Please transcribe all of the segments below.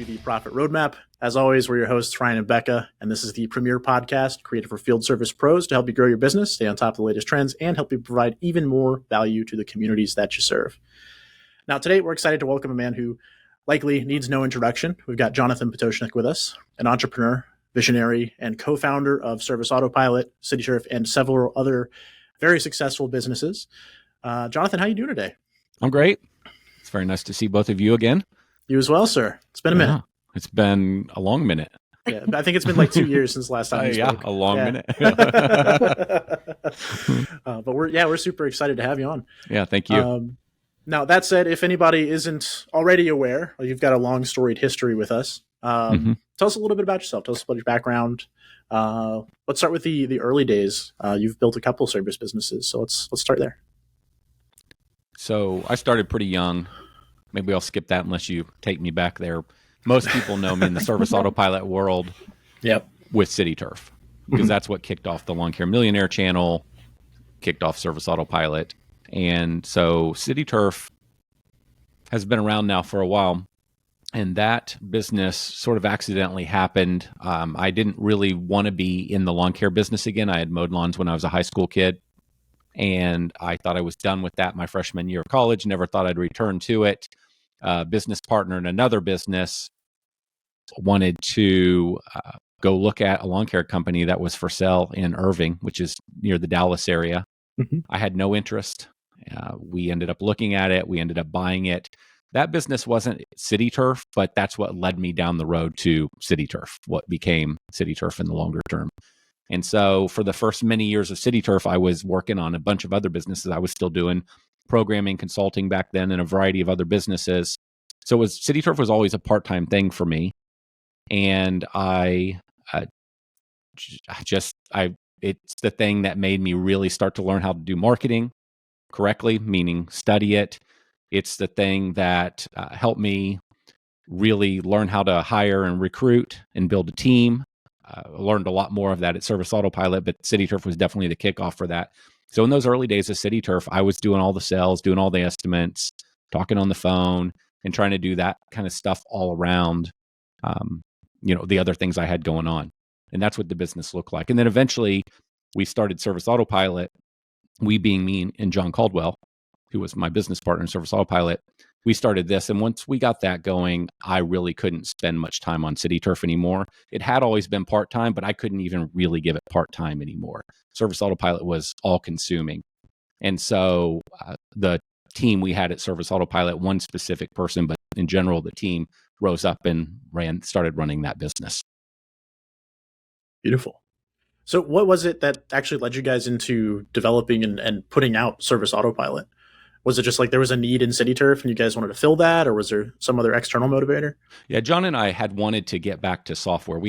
to the Profit Roadmap. As always, we're your hosts, Ryan and Becca, and this is the premier podcast created for field service pros to help you grow your business, stay on top of the latest trends, and help you provide even more value to the communities that you serve. Now, today, we're excited to welcome a man who likely needs no introduction. We've got Jonathan Pototschnik with us, an entrepreneur, visionary, and co-founder of Service Autopilot, CitiTurf, and several other very successful businesses. Jonathan, how are you doing today? I'm great. It's very nice to see both of you again. You as well, sir. It's been a minute. It's been a long minute. Yeah, I think it's been like 2 years since last time we spoke. A long minute. But we're super excited to have you on. Yeah, thank you. Now, that said, if anybody isn't already aware, you've got a long storied history with us. Tell us a little bit about yourself. Tell us about your background. Let's start with the early days. You've built a couple service businesses, so let's start there. So I started pretty young. Maybe I'll skip that unless you take me back there. Most people know me in the Service Autopilot world with CitiTurf, because that's what kicked off the Lawn Care Millionaire channel, kicked off Service Autopilot. And so CitiTurf has been around now for a while, and that business sort of accidentally happened. I didn't really want to be in the lawn care business again. I had mowed lawns when I was a high school kid, and I thought I was done with that my freshman year of college. Never thought I'd return to it. Business partner in another business wanted to go look at a lawn care company that was for sale in Irving, which is near the Dallas area. I had no interest. We ended up looking at it. We ended up buying it. That business wasn't CitiTurf, but that's what led me down the road to CitiTurf, what became CitiTurf in the longer term. And so for the first many years of CitiTurf, I was working on a bunch of other businesses. I was still doing programming, consulting back then, and a variety of other businesses. So CitiTurf was always a part-time thing for me. And it's the thing that made me really start to learn how to do marketing correctly, meaning study it. It's the thing that helped me really learn how to hire and recruit and build a team. I learned a lot more of that at Service Autopilot, but CitiTurf was definitely the kickoff for that. So in those early days of CitiTurf, I was doing all the sales, doing all the estimates, talking on the phone, and trying to do that kind of stuff all around, the other things I had going on. And that's what the business looked like. And then eventually we started Service Autopilot, we being me and John Caldwell, who was my business partner in Service Autopilot. We started this. And once we got that going, I really couldn't spend much time on CitiTurf anymore. It had always been part-time, but I couldn't even really give it part-time anymore. Service Autopilot was all-consuming. And so the team we had at Service Autopilot, one specific person, but in general, the team rose up and started running that business. Beautiful. So what was it that actually led you guys into developing and putting out Service Autopilot? Was it just like there was a need in CitiTurf and you guys wanted to fill that, or was there some other external motivator? Yeah, John and I had wanted to get back to software.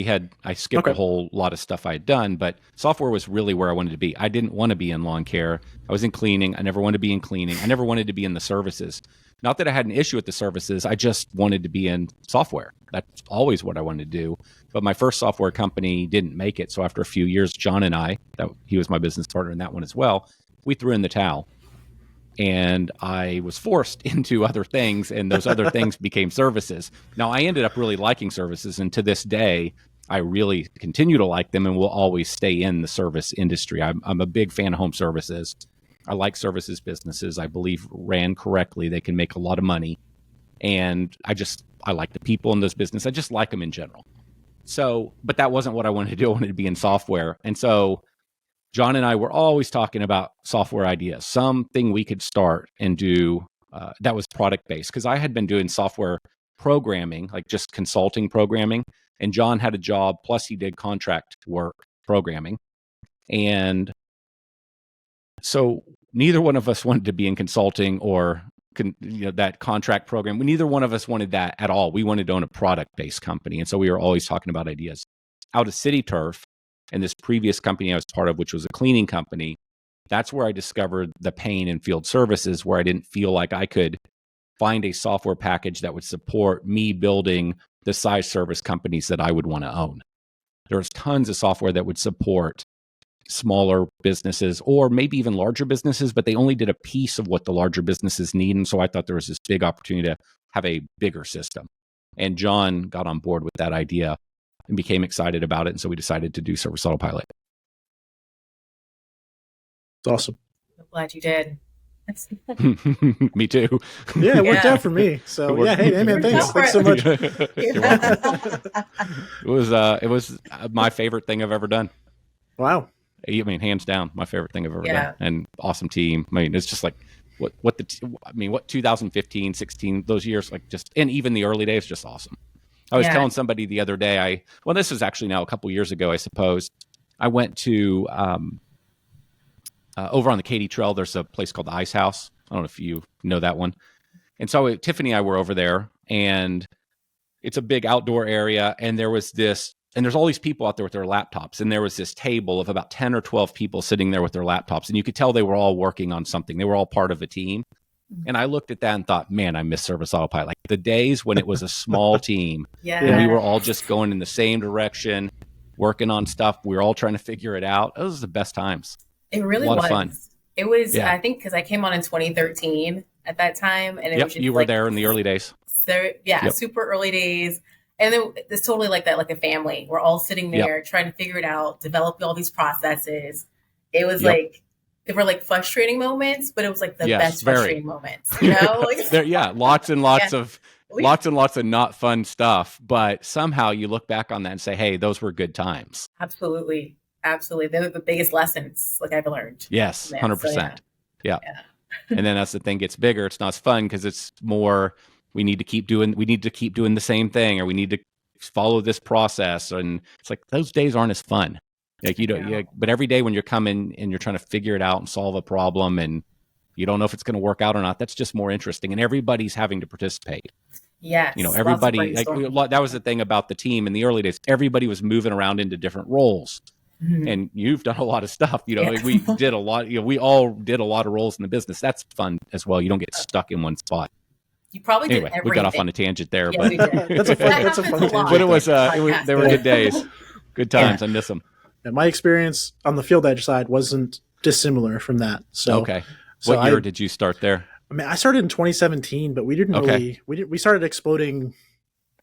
I skipped a whole lot of stuff I had done, but software was really where I wanted to be. I didn't want to be in lawn care. I was in cleaning. I never wanted to be in cleaning. I never wanted to be in the services. Not that I had an issue with the services. I just wanted to be in software. That's always what I wanted to do. But my first software company didn't make it. So after a few years, John and I, he was my business partner in that one as well, we threw in the towel. And I was forced into other things, and those other things became services. Now, I ended up really liking services, and to this day, I really continue to like them and will always stay in the service industry. I'm a big fan of home services. I like services businesses. I believe ran correctly, they can make a lot of money. And I like the people in those businesses. I just like them in general. So, but that wasn't what I wanted to do. I wanted to be in software. And so John and I were always talking about software ideas, something we could start and do that was product-based, because I had been doing software programming, like just consulting programming, and John had a job, plus he did contract work programming. And so neither one of us wanted to be in consulting or that contract program. Neither one of us wanted that at all. We wanted to own a product-based company. And so we were always talking about ideas. Out of CitiTurf, and this previous company I was part of, which was a cleaning company, that's where I discovered the pain in field services, where I didn't feel like I could find a software package that would support me building the size service companies that I would want to own. There's tons of software that would support smaller businesses or maybe even larger businesses, but they only did a piece of what the larger businesses need. And so I thought there was this big opportunity to have a bigger system. And John got on board with that idea and became excited about it. And so we decided to do Service Autopilot. It's awesome. I'm glad you did. Me too. Yeah, it worked out for me. So yeah, hey man, thanks so much. You're welcome. It was my favorite thing I've ever done. Wow. I mean, hands down, my favorite thing I've ever done. And awesome team. I mean, it's just like what 2015, 16, those years, like and even the early days, just awesome. I was telling somebody the other day, this was actually now a couple years ago, I suppose. I went to over on the Katy Trail. There's a place called the Ice House. I don't know if you know that one. And so Tiffany and I were over there, and it's a big outdoor area. And there's all these people out there with their laptops. And there was this table of about 10 or 12 people sitting there with their laptops. And you could tell they were all working on something. They were all part of a team. And I looked at that and thought, man, I miss Service Autopilot. Like the days when it was a small team and we were all just going in the same direction, working on stuff. We were all trying to figure it out. Those are the best times. It really was. A lot of fun. It was, I think, because I came on in 2013 at that time. And it was just you were there in the early days. So, super early days. And then it's totally like that, like a family. We're all sitting there trying to figure it out, developing all these processes. It was like, they were like frustrating moments, but it was like the best frustrating moments, you know? Lots and lots of not fun stuff. But somehow you look back on that and say, hey, those were good times. Absolutely. They were the biggest lessons like I've learned. Yes, 100%. So, yeah. And then as the thing gets bigger, it's not as fun because it's more, we need to keep doing the same thing, or we need to follow this process. And it's like, those days aren't as fun. Like but every day when you're coming and you're trying to figure it out and solve a problem and you don't know if it's going to work out or not, that's just more interesting. And everybody's having to participate. Yes. Everybody, that was the thing about the team in the early days. Everybody was moving around into different roles. Mm-hmm. And you've done a lot of stuff, we did a lot, we all did a lot of roles in the business. That's fun as well. You don't get stuck in one spot. You probably did everything. We got off on a tangent there, but that's a fun tangent. But they were good days, good times. I miss them. And my experience on the field edge side wasn't dissimilar from that. So, okay. What year did you start there? I mean, I started in 2017, but we didn't we started exploding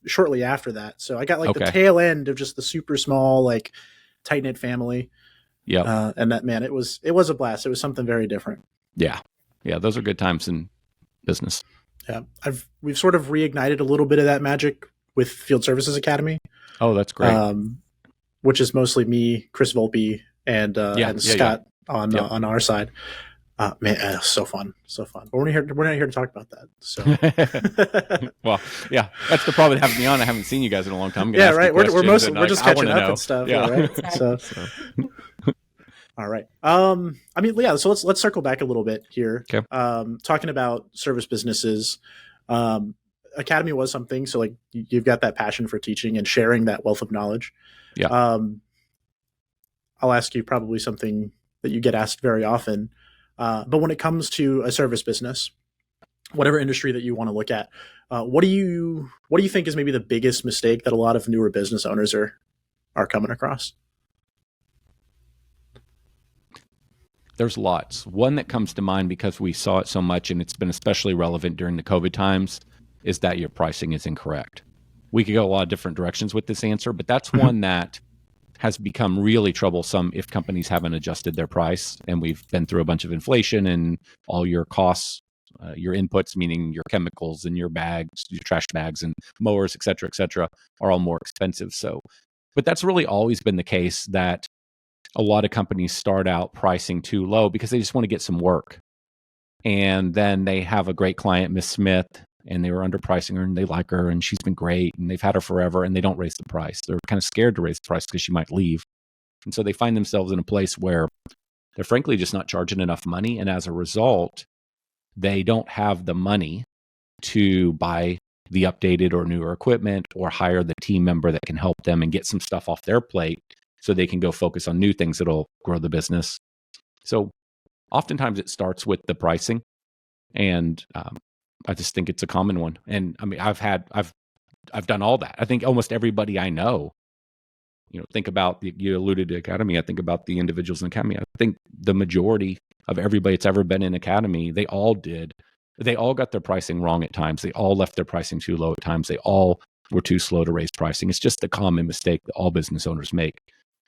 shortly after that. So I got the tail end of just the super small, like tight knit family. Yeah. And that, man, it was a blast. It was something very different. Yeah. Yeah. Those are good times in business. Yeah. We've sort of reignited a little bit of that magic with Field Services Academy. Oh, that's great. Which is mostly me, Chris Volpe, and Scott on our side. Man, so fun. But we're not here to talk about that. So, well, yeah, that's the problem with having me on. I haven't seen you guys in a long time. Yeah, right. We're just catching up and stuff. Yeah. Right? So. All right. So let's circle back a little bit here. Okay. Talking about service businesses. Academy was something. So like you've got that passion for teaching and sharing that wealth of knowledge. Yeah. I'll ask you probably something that you get asked very often. But when it comes to a service business, whatever industry that you want to look at, what do you think is maybe the biggest mistake that a lot of newer business owners are coming across? There's lots. One that comes to mind because we saw it so much, and it's been especially relevant during the COVID times, is that your pricing is incorrect. We could go a lot of different directions with this answer, but that's one that has become really troublesome if companies haven't adjusted their price. And we've been through a bunch of inflation, and all your costs, your inputs, meaning your chemicals and your bags, your trash bags and mowers, et cetera, are all more expensive. So, but that's really always been the case, that a lot of companies start out pricing too low because they just want to get some work. And then they have a great client, Miss Smith, and they were underpricing her, and they like her, and she's been great, and they've had her forever, and they don't raise the price. They're kind of scared to raise the price because she might leave. And so they find themselves in a place where they're frankly just not charging enough money. And as a result, they don't have the money to buy the updated or newer equipment or hire the team member that can help them and get some stuff off their plate so they can go focus on new things that'll grow the business. So oftentimes it starts with the pricing. And I just think it's a common one. And I mean, I've done all that. I think almost everybody I know, think about you alluded to Academy. I think about the individuals in Academy. I think the majority of everybody that's ever been in Academy, they all got their pricing wrong at times. They all left their pricing too low at times. They all we're too slow to raise pricing. It's just a common mistake that all business owners make.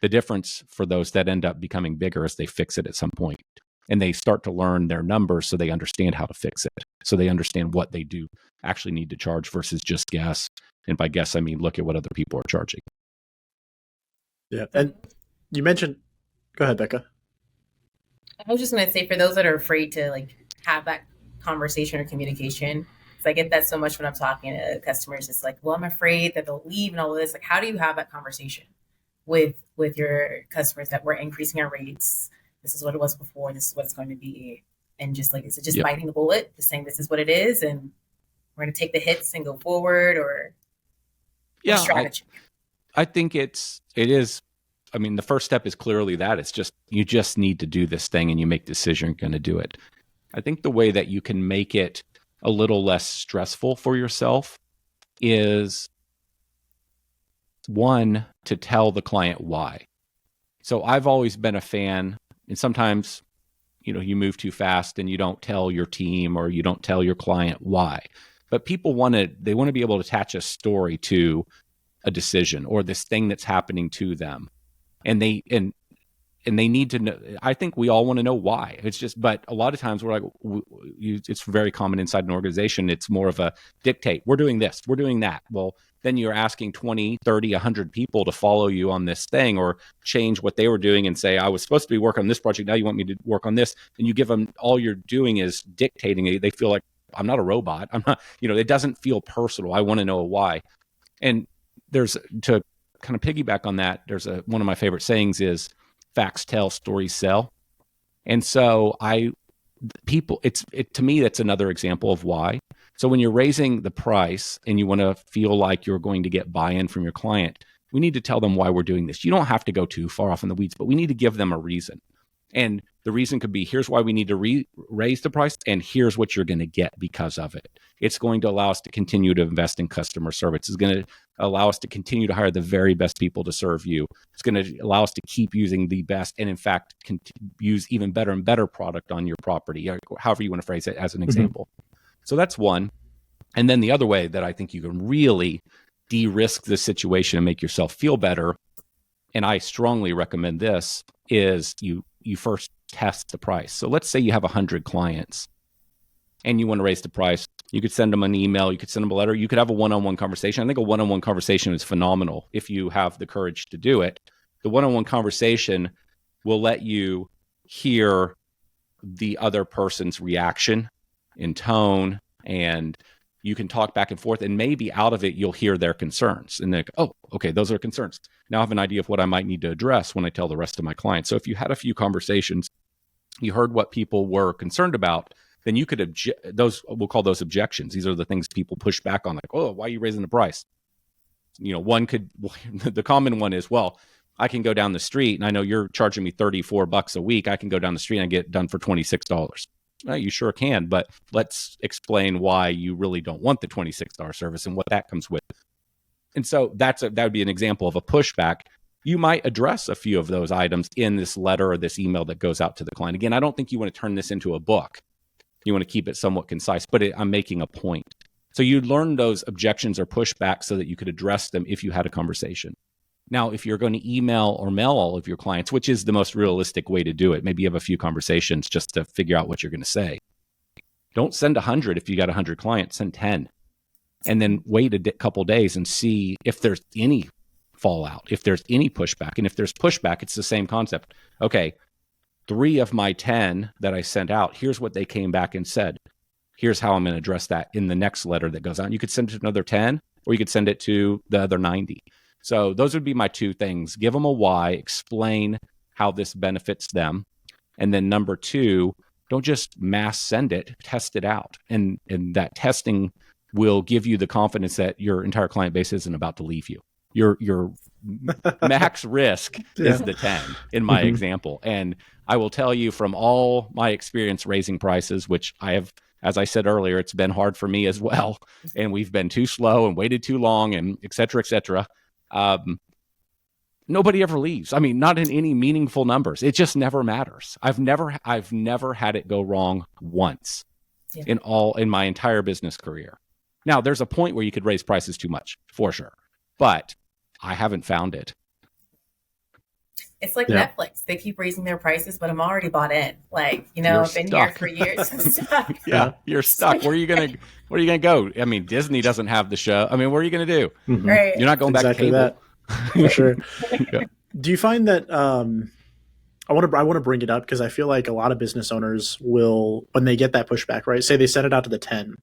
The difference for those that end up becoming bigger is they fix it at some point and they start to learn their numbers so they understand how to fix it. So they understand what they do actually need to charge versus just guess. And by guess, I mean, look at what other people are charging. Yeah. And you mentioned, go ahead, Becca. I was just going to say, for those that are afraid to like have that conversation or communication, because I get that so much when I'm talking to customers, it's like, well, I'm afraid that they'll leave and all of this. Like, how do you have that conversation with your customers that we're increasing our rates? This is what it was before. This is what it's going to be. And just like, is it just biting the bullet, just saying this is what it is, and we're going to take the hits and go forward, or strategy? I think it is. I mean, the first step is clearly that it's just, you just need to do this thing and you make the decision you're going to do it. I think the way that you can make it a little less stressful for yourself is, one, to tell the client why. So I've always been a fan, and sometimes, you move too fast and you don't tell your team or you don't tell your client why. But people they want to be able to attach a story to a decision or this thing that's happening to them. And they need to know. I think we all want to know why. It's just, but a lot of times we're like, it's very common inside an organization. It's more of a dictate. We're doing this, we're doing that. Well, then you're asking 20, 30, 100 people to follow you on this thing or change what they were doing and say, I was supposed to be working on this project. Now you want me to work on this. And you give them, all you're doing is dictating. They feel like, I'm not a robot. I'm not, it doesn't feel personal. I want to know why. And to kind of piggyback on that, there's one of my favorite sayings is, facts tell, stories sell. And so to me, that's another example of why. So when you're raising the price and you want to feel like you're going to get buy-in from your client, we need to tell them why we're doing this. You don't have to go too far off in the weeds, but we need to give them a reason. And the reason could be, here's why we need to raise the price, and here's what you're going to get because of it. It's going to allow us to continue to invest in customer service. It's going to allow us to continue to hire the very best people to serve you. It's going to allow us to keep using the best and, in fact, use even better and better product on your property, or however you want to phrase it as an example. So that's one. And then the other way that I think you can really de-risk the situation and make yourself feel better, and I strongly recommend this, is you first test the price. So let's say you have 100 clients and you want to raise the price. You could send them an email, you could send them a letter, you could have a one-on-one conversation. I think a one-on-one conversation is phenomenal if you have the courage to do it. The one-on-one conversation will let you hear the other person's reaction in tone, and you can talk back and forth, and maybe out of it, you'll hear their concerns. And they're, oh, okay, those are concerns. Now I have an idea of what I might need to address when I tell the rest of my clients. So if you had a few conversations, you heard what people were concerned about, then you could we'll call those objections. These are the things people push back on, like, oh, why are you raising the price? The common one is, well, I can go down the street and I know you're charging me $34 a week. I can go down the street and get done for $26. Well, you sure can, but let's explain why you really don't want the $26 service and what that comes with. And so that would be an example of a pushback. You might address a few of those items in this letter or this email that goes out to the client. Again, I don't think you want to turn this into a book. You want to keep it somewhat concise, but I'm making a point. So you learn those objections or pushbacks so that you could address them if you had a conversation. Now, if you're going to email or mail all of your clients, which is the most realistic way to do it, maybe you have a few conversations just to figure out what you're going to say. Don't send 100 if you got 100 clients, send 10. And then wait a couple days and see if there's any fallout, if there's any pushback. And if there's pushback, it's the same concept. Okay, 3 of my 10 that I sent out, here's what they came back and said. Here's how I'm going to address that in the next letter that goes out. You could send it to another 10, or you could send it to the other 90. So those would be my 2 things. Give them a why, explain how this benefits them. And then number 2, don't just mass send it, test it out. And that testing will give you the confidence that your entire client base isn't about to leave you. Your max risk is the 10 in my example. And I will tell you from all my experience raising prices, which I have, as I said earlier, it's been hard for me as well. And we've been too slow and waited too long and et cetera, et cetera. Nobody ever leaves. I mean, not in any meaningful numbers. It just never matters. I've never had it go wrong once in my entire business career. Now, there's a point where you could raise prices too much, for sure, but I haven't found it. It's like Netflix. They keep raising their prices, but I'm already bought in. Like, I've been here for years. I'm stuck. Yeah, you're stuck. Where are you gonna go? I mean, Disney doesn't have the show. I mean, what are you gonna do? Mm-hmm. Right. You're not going back to cable. That. For sure. Yeah. Do you find that I want to bring it up because I feel like a lot of business owners will, when they get that pushback, right? Say they send it out to the 10.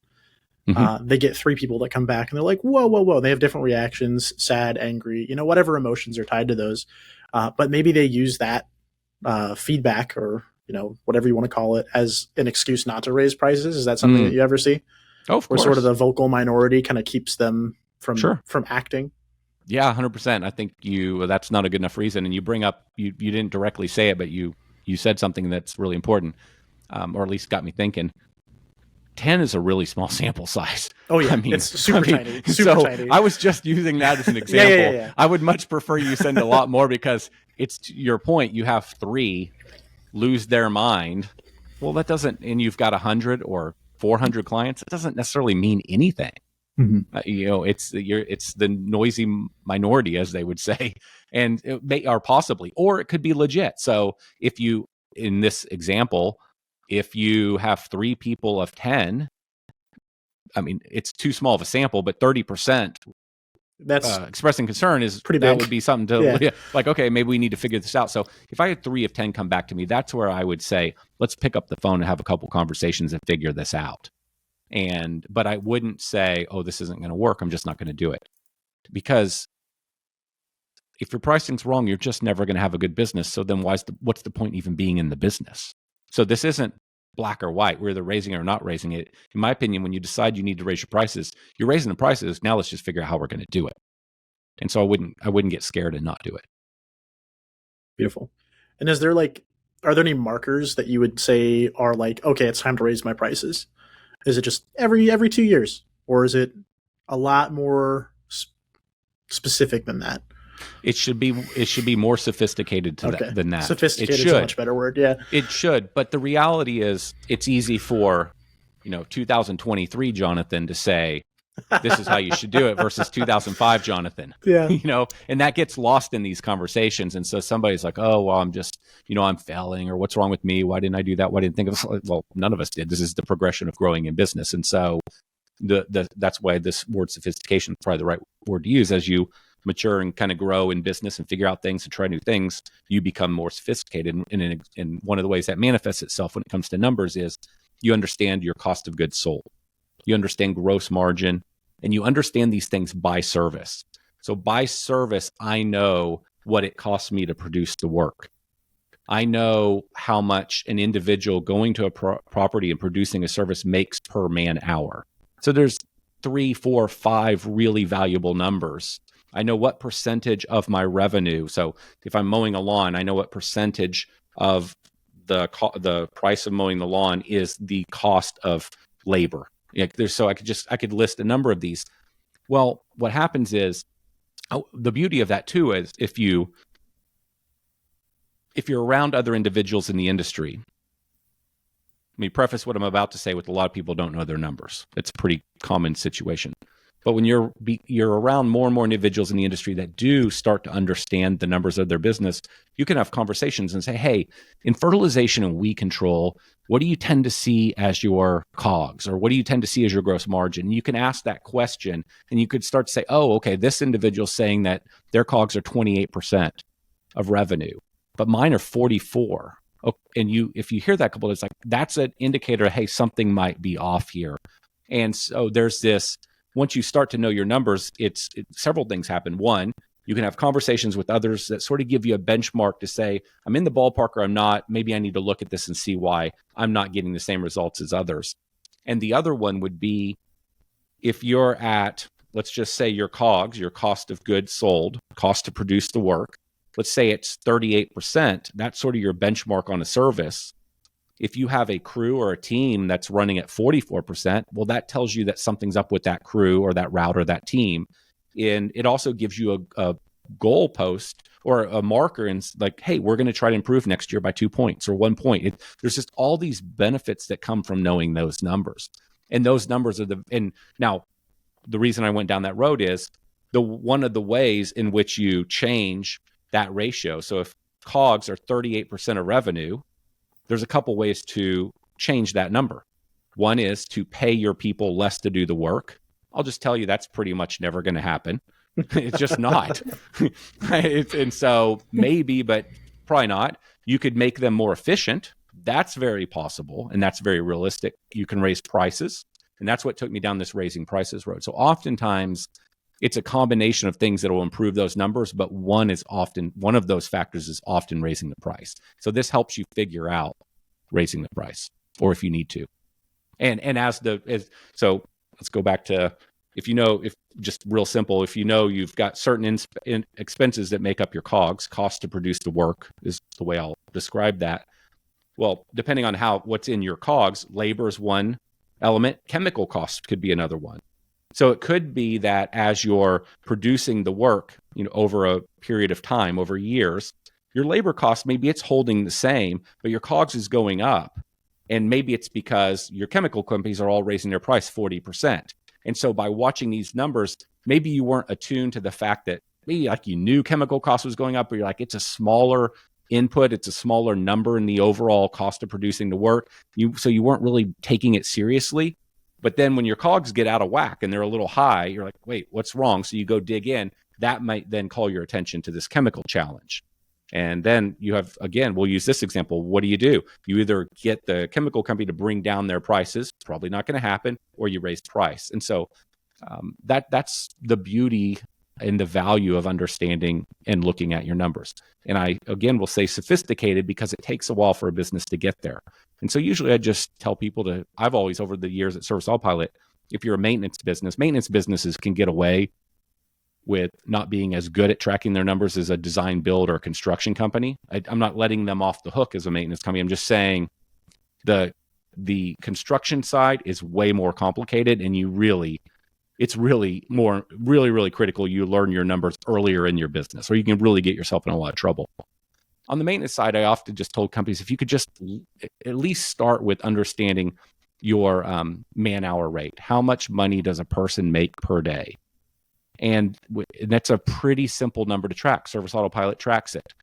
They get 3 people that come back and they're like, whoa. They have different reactions, sad, angry, whatever emotions are tied to those. But maybe they use that feedback or, whatever you want to call it as an excuse not to raise prices. Is that something that you ever see? Oh, of course. Where sort of the vocal minority kind of keeps them from acting? Yeah, 100%. I think that's not a good enough reason. And you bring up, you didn't directly say it, but you said something that's really important, or at least got me thinking. 10 is a really small sample size. Oh yeah, it's super tiny. Super tiny. I was just using that as an example. Yeah. I would much prefer you send a lot more because it's to your point. You have 3 lose their mind. Well, that doesn't, and you've got 100 or 400 clients. It doesn't necessarily mean anything. Mm-hmm. It's the noisy minority, as they would say, and or possibly, or it could be legit. So if you, in this example, if you have 3 people of 10, I mean, it's too small of a sample, but 30% that's expressing concern is pretty big. That would be something to like, okay, maybe we need to figure this out. So if I had 3 of 10 come back to me, that's where I would say, let's pick up the phone and have a couple conversations and figure this out. But I wouldn't say, oh, this isn't going to work. I'm just not going to do it. Because if your pricing's wrong, you're just never going to have a good business. So then what's the point even being in the business? So this isn't black or white. We're either raising it or not raising it. In my opinion, when you decide you need to raise your prices, you're raising the prices. Now let's just figure out how we're going to do it. And so I wouldn't get scared and not do it. Beautiful. And are there any markers that you would say are like, okay, it's time to raise my prices? Is it just every 2 years, or is it a lot more specific than that? It should be more sophisticated than that. Sophisticated is a much better word. Yeah, it should. But the reality is, it's easy for 2023 Jonathan to say this is how you should do it versus 2005 Jonathan. Yeah, and that gets lost in these conversations. And so somebody's like, oh, well, I'm just I'm failing, or what's wrong with me? Why didn't I do that? Why didn't I think of it? Well, none of us did. This is the progression of growing in business, and so that's why this word sophistication is probably the right word to use. As you mature and kind of grow in business and figure out things and try new things, you become more sophisticated. And one of the ways that manifests itself when it comes to numbers is you understand your cost of goods sold, you understand gross margin, and you understand these things by service. So by service, I know what it costs me to produce the work. I know how much an individual going to a property and producing a service makes per man hour. So there's 3, 4, 5 really valuable numbers. I know what percentage of my revenue. So if I'm mowing a lawn, I know what percentage of the price of mowing the lawn is the cost of labor. So I could list a number of these. Well, what happens is, the beauty of that too is if you're around other individuals in the industry. Let me preface what I'm about to say with a lot of people don't know their numbers. It's a pretty common situation. But when you're around more and more individuals in the industry that do start to understand the numbers of their business, you can have conversations and say, hey, in fertilization and weed control, what do you tend to see as your COGS, or what do you tend to see as your gross margin? You can ask that question, and you could start to say, oh, okay, this individual's saying that their COGS are 28% of revenue, but mine are 44%. And if you hear that couple, it's like, that's an indicator, hey, something might be off here. And so there's this, once you start to know your numbers, several things happen. One, you can have conversations with others that sort of give you a benchmark to say, I'm in the ballpark or I'm not. Maybe I need to look at this and see why I'm not getting the same results as others. And the other one would be, if you're at, let's just say your COGS, your cost of goods sold, cost to produce the work, let's say it's 38%, that's sort of your benchmark on a service. If you have a crew or a team that's running at 44%, well, that tells you that something's up with that crew or that route or that team. And it also gives you a goal post or a marker and like, hey, we're going to try to improve next year by 2 points or 1 point. There's just all these benefits that come from knowing those numbers. And those numbers are and now the reason I went down that road is one of the ways in which you change that ratio. So if COGS are 38% of revenue, there's a couple ways to change that number. One is to pay your people less to do the work. I'll just tell you that's pretty much never going to happen. It's just not. And so maybe, but probably not. You could make them more efficient. That's very possible, and that's very realistic. You can raise prices, and that's what took me down this raising prices road. So oftentimes, it's a combination of things that will improve those numbers, but one of those factors is often raising the price. So this helps you figure out raising the price, or if you need to. So let's go back to, if just real simple, if you've got certain expenses that make up your COGS, cost to produce the work is the way I'll describe that. Well, depending on what's in your COGS, labor is one element, chemical costs could be another one. So it could be that as you're producing the work, over a period of time, over years, your labor cost, maybe it's holding the same, but your COGS is going up. And maybe it's because your chemical companies are all raising their price 40%. And so by watching these numbers, maybe you weren't attuned to the fact that maybe like you knew chemical cost was going up, but you're like, it's a smaller input, it's a smaller number in the overall cost of producing the work. So you weren't really taking it seriously. But then when your COGS get out of whack and they're a little high, you're like, wait, what's wrong? So you go dig in. That might then call your attention to this chemical challenge. And then you have, again, we'll use this example. What do? You either get the chemical company to bring down their prices, probably not going to happen, or you raise price. And so that's the beauty and the value of understanding and looking at your numbers. And I, again, will say sophisticated because it takes a while for a business to get there. And so usually I just tell people I've always, over the years at Service Autopilot, if you're a maintenance businesses can get away with not being as good at tracking their numbers as a design, build, or construction company. I'm not letting them off the hook as a maintenance company. I'm just saying the construction side is way more complicated, and it's really critical you learn your numbers earlier in your business, or you can really get yourself in a lot of trouble. On the maintenance side, I often just told companies, if you could just at least start with understanding your man-hour rate. How much money does a person make per day? And that's a pretty simple number to track. Service Autopilot tracks it.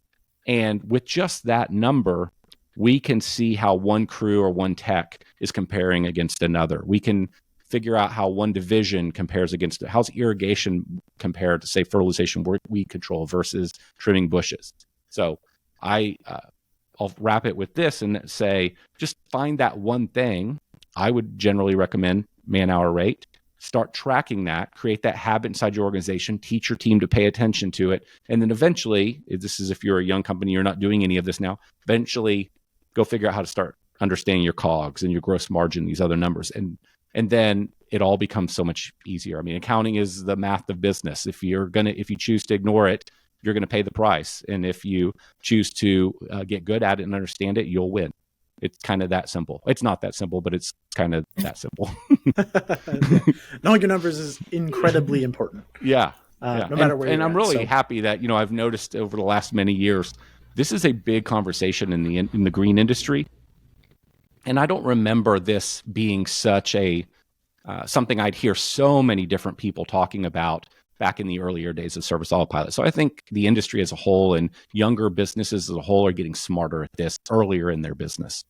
And with just that number, we can see how one crew or one tech is comparing against another. We can figure out how one division compares against it. How's irrigation compared to, say, fertilization, weed control versus trimming bushes? So I'll wrap it with this and say, just find that one thing. I would generally recommend man-hour rate. Start tracking that, create that habit inside your organization, teach your team to pay attention to it. And then eventually, this is if you're a young company, you're not doing any of this now, eventually go figure out how to start understanding your COGS and your gross margin, these other numbers. And then it all becomes so much easier. I mean, accounting is the math of business. If you choose to ignore it, you're going to pay the price. And if you choose to get good at it and understand it, you'll win. It's kind of that simple. It's not that simple, but it's kind of that simple. Knowing your numbers is incredibly important. Yeah. No matter where you're I'm at, really happy that, I've noticed over the last many years, this is a big conversation in the green industry. And I don't remember this being such something I'd hear so many different people talking about back in the earlier days of Service Autopilot. So I think the industry as a whole and younger businesses as a whole are getting smarter at this earlier in their business.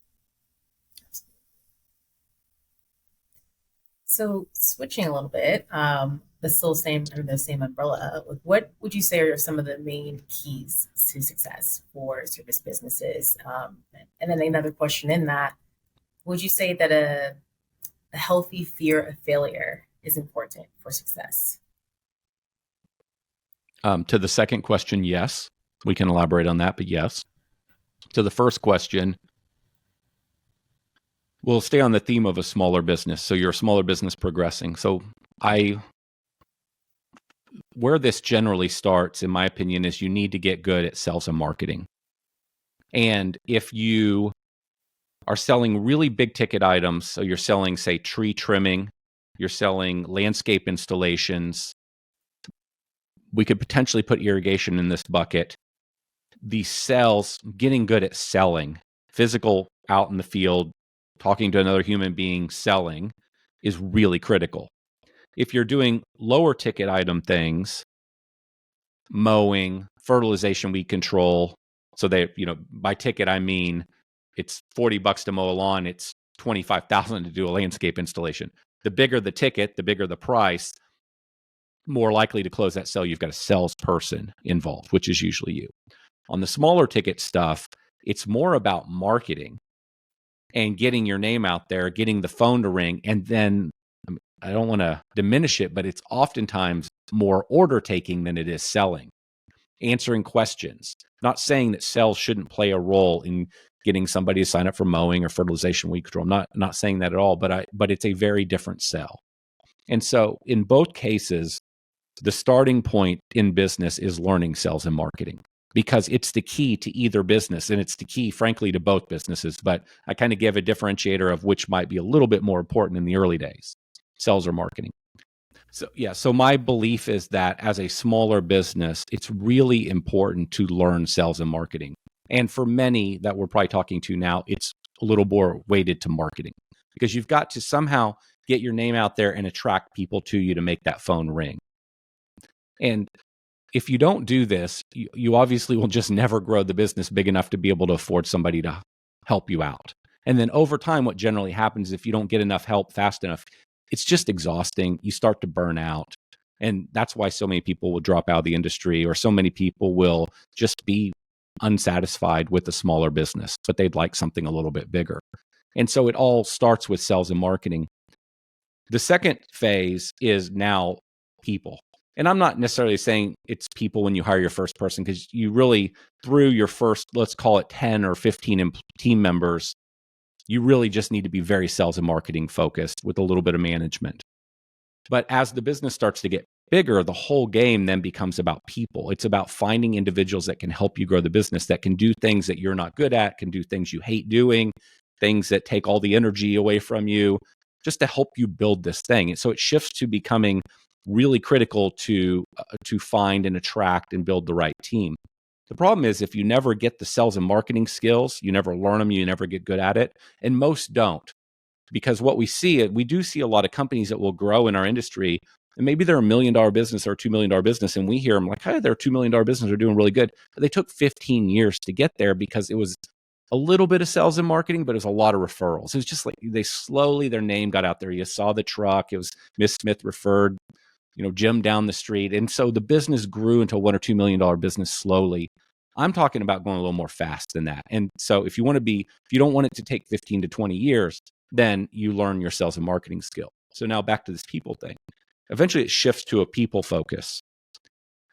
So switching a little bit, but still under the same umbrella, what would you say are some of the main keys to success for service businesses? And then another question in that, would you say that a healthy fear of failure is important for success? To the second question, yes. We can elaborate on that, but yes. To the first question, we'll stay on the theme of a smaller business. So you're a smaller business progressing. So where this generally starts, in my opinion, is you need to get good at sales and marketing. And if you are selling really big ticket items, so you're selling, say, tree trimming, you're selling landscape installations, we could potentially put irrigation in this bucket. The sales, getting good at selling, physical out in the field, talking to another human being, selling is really critical. If you're doing lower ticket item things, mowing, fertilization, weed control, so they, by ticket, I mean, it's $40 to mow a lawn. It's $25,000 to do a landscape installation. The bigger the ticket, the bigger the price, more likely to close that sale. You've got a salesperson involved, which is usually you. On the smaller ticket stuff, it's more about marketing and getting your name out there, getting the phone to ring. And then I don't want to diminish it, but it's oftentimes more order taking than it is selling, answering questions. Not saying that sales shouldn't play a role in getting somebody to sign up for mowing or fertilization, weed control. I'm not saying that at all, but it's a very different sell. And so in both cases, the starting point in business is learning sales and marketing, because it's the key to either business, and it's the key, frankly, to both businesses. But I kind of give a differentiator of which might be a little bit more important in the early days, sales or marketing. So my belief is that as a smaller business, it's really important to learn sales and marketing. And for many that we're probably talking to now, it's a little more weighted to marketing, because you've got to somehow get your name out there and attract people to you to make that phone ring. And if you don't do this, you obviously will just never grow the business big enough to be able to afford somebody to help you out. And then over time, what generally happens if you don't get enough help fast enough, it's just exhausting. You start to burn out. And that's why so many people will drop out of the industry, or so many people will just be unsatisfied with a smaller business, but they'd like something a little bit bigger. And so it all starts with sales and marketing. The second phase is now people. And I'm not necessarily saying it's people when you hire your first person, because you really, through your first, let's call it 10 or 15 team members, you really just need to be very sales and marketing focused with a little bit of management. But as the business starts to get bigger, the whole game then becomes about people. It's about finding individuals that can help you grow the business, that can do things that you're not good at, can do things you hate doing, things that take all the energy away from you, just to help you build this thing. And so it shifts to becoming really critical to find and attract and build the right team. The problem is, if you never get the sales and marketing skills, you never learn them, you never get good at it. And most don't, because what we do see a lot of companies that will grow in our industry, and maybe they're $1 million business or $2 million business, and we hear them like, hey, they're a $2 million business, they're doing really good. But they took 15 years to get there, because it was a little bit of sales and marketing, but it was a lot of referrals. It was just like their name got out there. You saw the truck. It was Miss Smith referred, Jim down the street. And so the business grew into a $1 or $2 million business slowly. I'm talking about going a little more fast than that. And so if you don't want it to take 15 to 20 years, then you learn your sales and marketing skill. So now back to this people thing. Eventually it shifts to a people focus.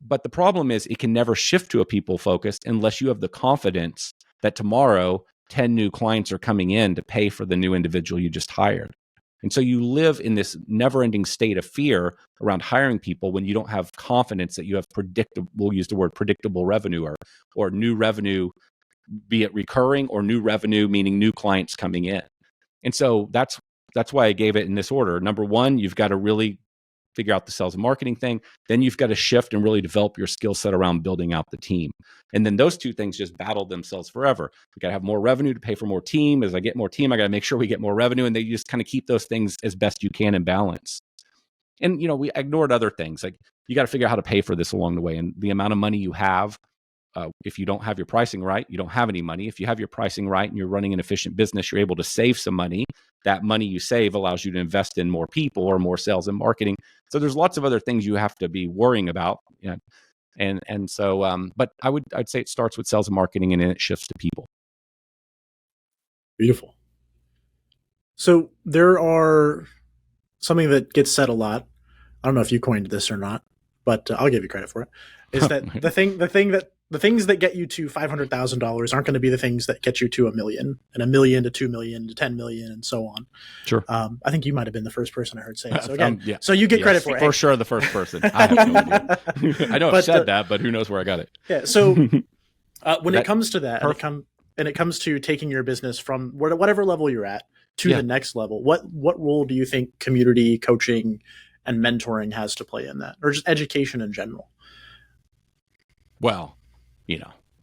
But the problem is, it can never shift to a people focus unless you have the confidence that tomorrow 10 new clients are coming in to pay for the new individual you just hired. And so you live in this never-ending state of fear around hiring people when you don't have confidence that you have we'll use the word predictable revenue, or new revenue, be it recurring, or new revenue, meaning new clients coming in. And so that's why I gave it in this order. Number one, you've got to really figure out the sales and marketing thing. Then you've got to shift and really develop your skill set around building out the team. And then those two things just battle themselves forever. We got to have more revenue to pay for more team. As I get more team, I got to make sure we get more revenue. And they just kind of keep those things as best you can in balance. And, we ignored other things. Like, you got to figure out how to pay for this along the way. And the amount of money you have, if you don't have your pricing right, you don't have any money. If you have your pricing right and you're running an efficient business, you're able to save some money. That money you save allows you to invest in more people or more sales and marketing. So there's lots of other things you have to be worrying about. And so, but I'd say it starts with sales and marketing, and then it shifts to people. Beautiful. So there are something that gets said a lot. I don't know if you coined this or not, but I'll give you credit for it. Is that the things that get you to $500,000 aren't going to be the things that get you to $1 million, and $1 million to $2 million to $10 million, and so on. Sure. I think you might have been the first person I heard say it. So again, so you get credit for it. For sure, the first person. I have no idea. I know I've said that, but who knows where I got it? Yeah. So when it comes to that, and it comes to taking your business from whatever level you're at to the next level, what role do you think community coaching and mentoring has to play in that, or just education in general? Well,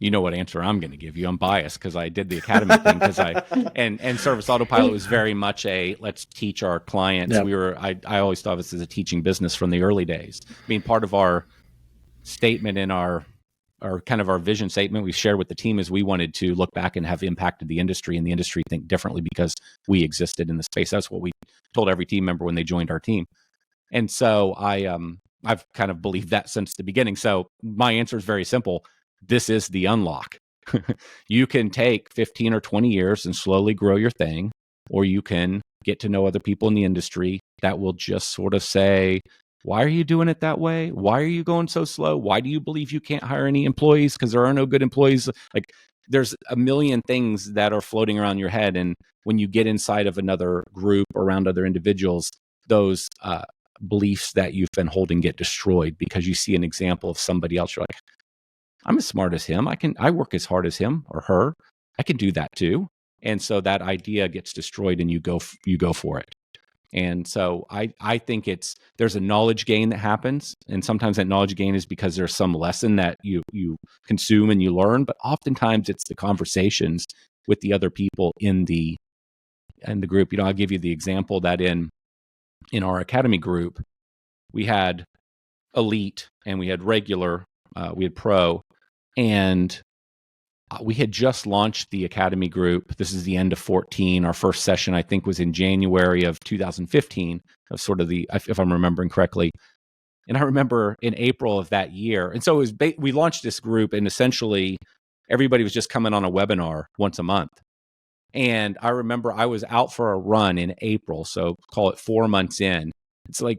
you know what answer I'm going to give you. I'm biased because I did the academy thing and Service Autopilot was very much a let's teach our clients. Yep. I always thought of this as a teaching business from the early days. I mean, part of our statement in our kind of our vision statement we shared with the team is we wanted to look back and have impacted the industry and the industry think differently because we existed in the space. That's what we told every team member when they joined our team. And so I've kind of believed that since the beginning. So my answer is very simple. This is the unlock. You can take 15 or 20 years and slowly grow your thing, or you can get to know other people in the industry that will just sort of say, why are you doing it that way? Why are you going so slow? Why do you believe you can't hire any employees? Because there are no good employees. Like there's a million things that are floating around your head. And when you get inside of another group around other individuals, those beliefs that you've been holding get destroyed because you see an example of somebody else. You're like, I'm as smart as him. I work as hard as him or her. I can do that too. And so that idea gets destroyed and you go for it. And so I think there's a knowledge gain that happens. And sometimes that knowledge gain is because there's some lesson that you consume and you learn, but oftentimes it's the conversations with the other people in the group. I'll give you the example that in our academy group, we had elite and we had regular, we had pro, and we had just launched the academy group. This is the end of 14. Our first session, I think, was in January of 2015, of sort of if I'm remembering correctly. And I remember in April of that year. And so it was we launched this group and essentially everybody was just coming on a webinar once a month. And I remember I was out for a run in April. So call it 4 months in. It's like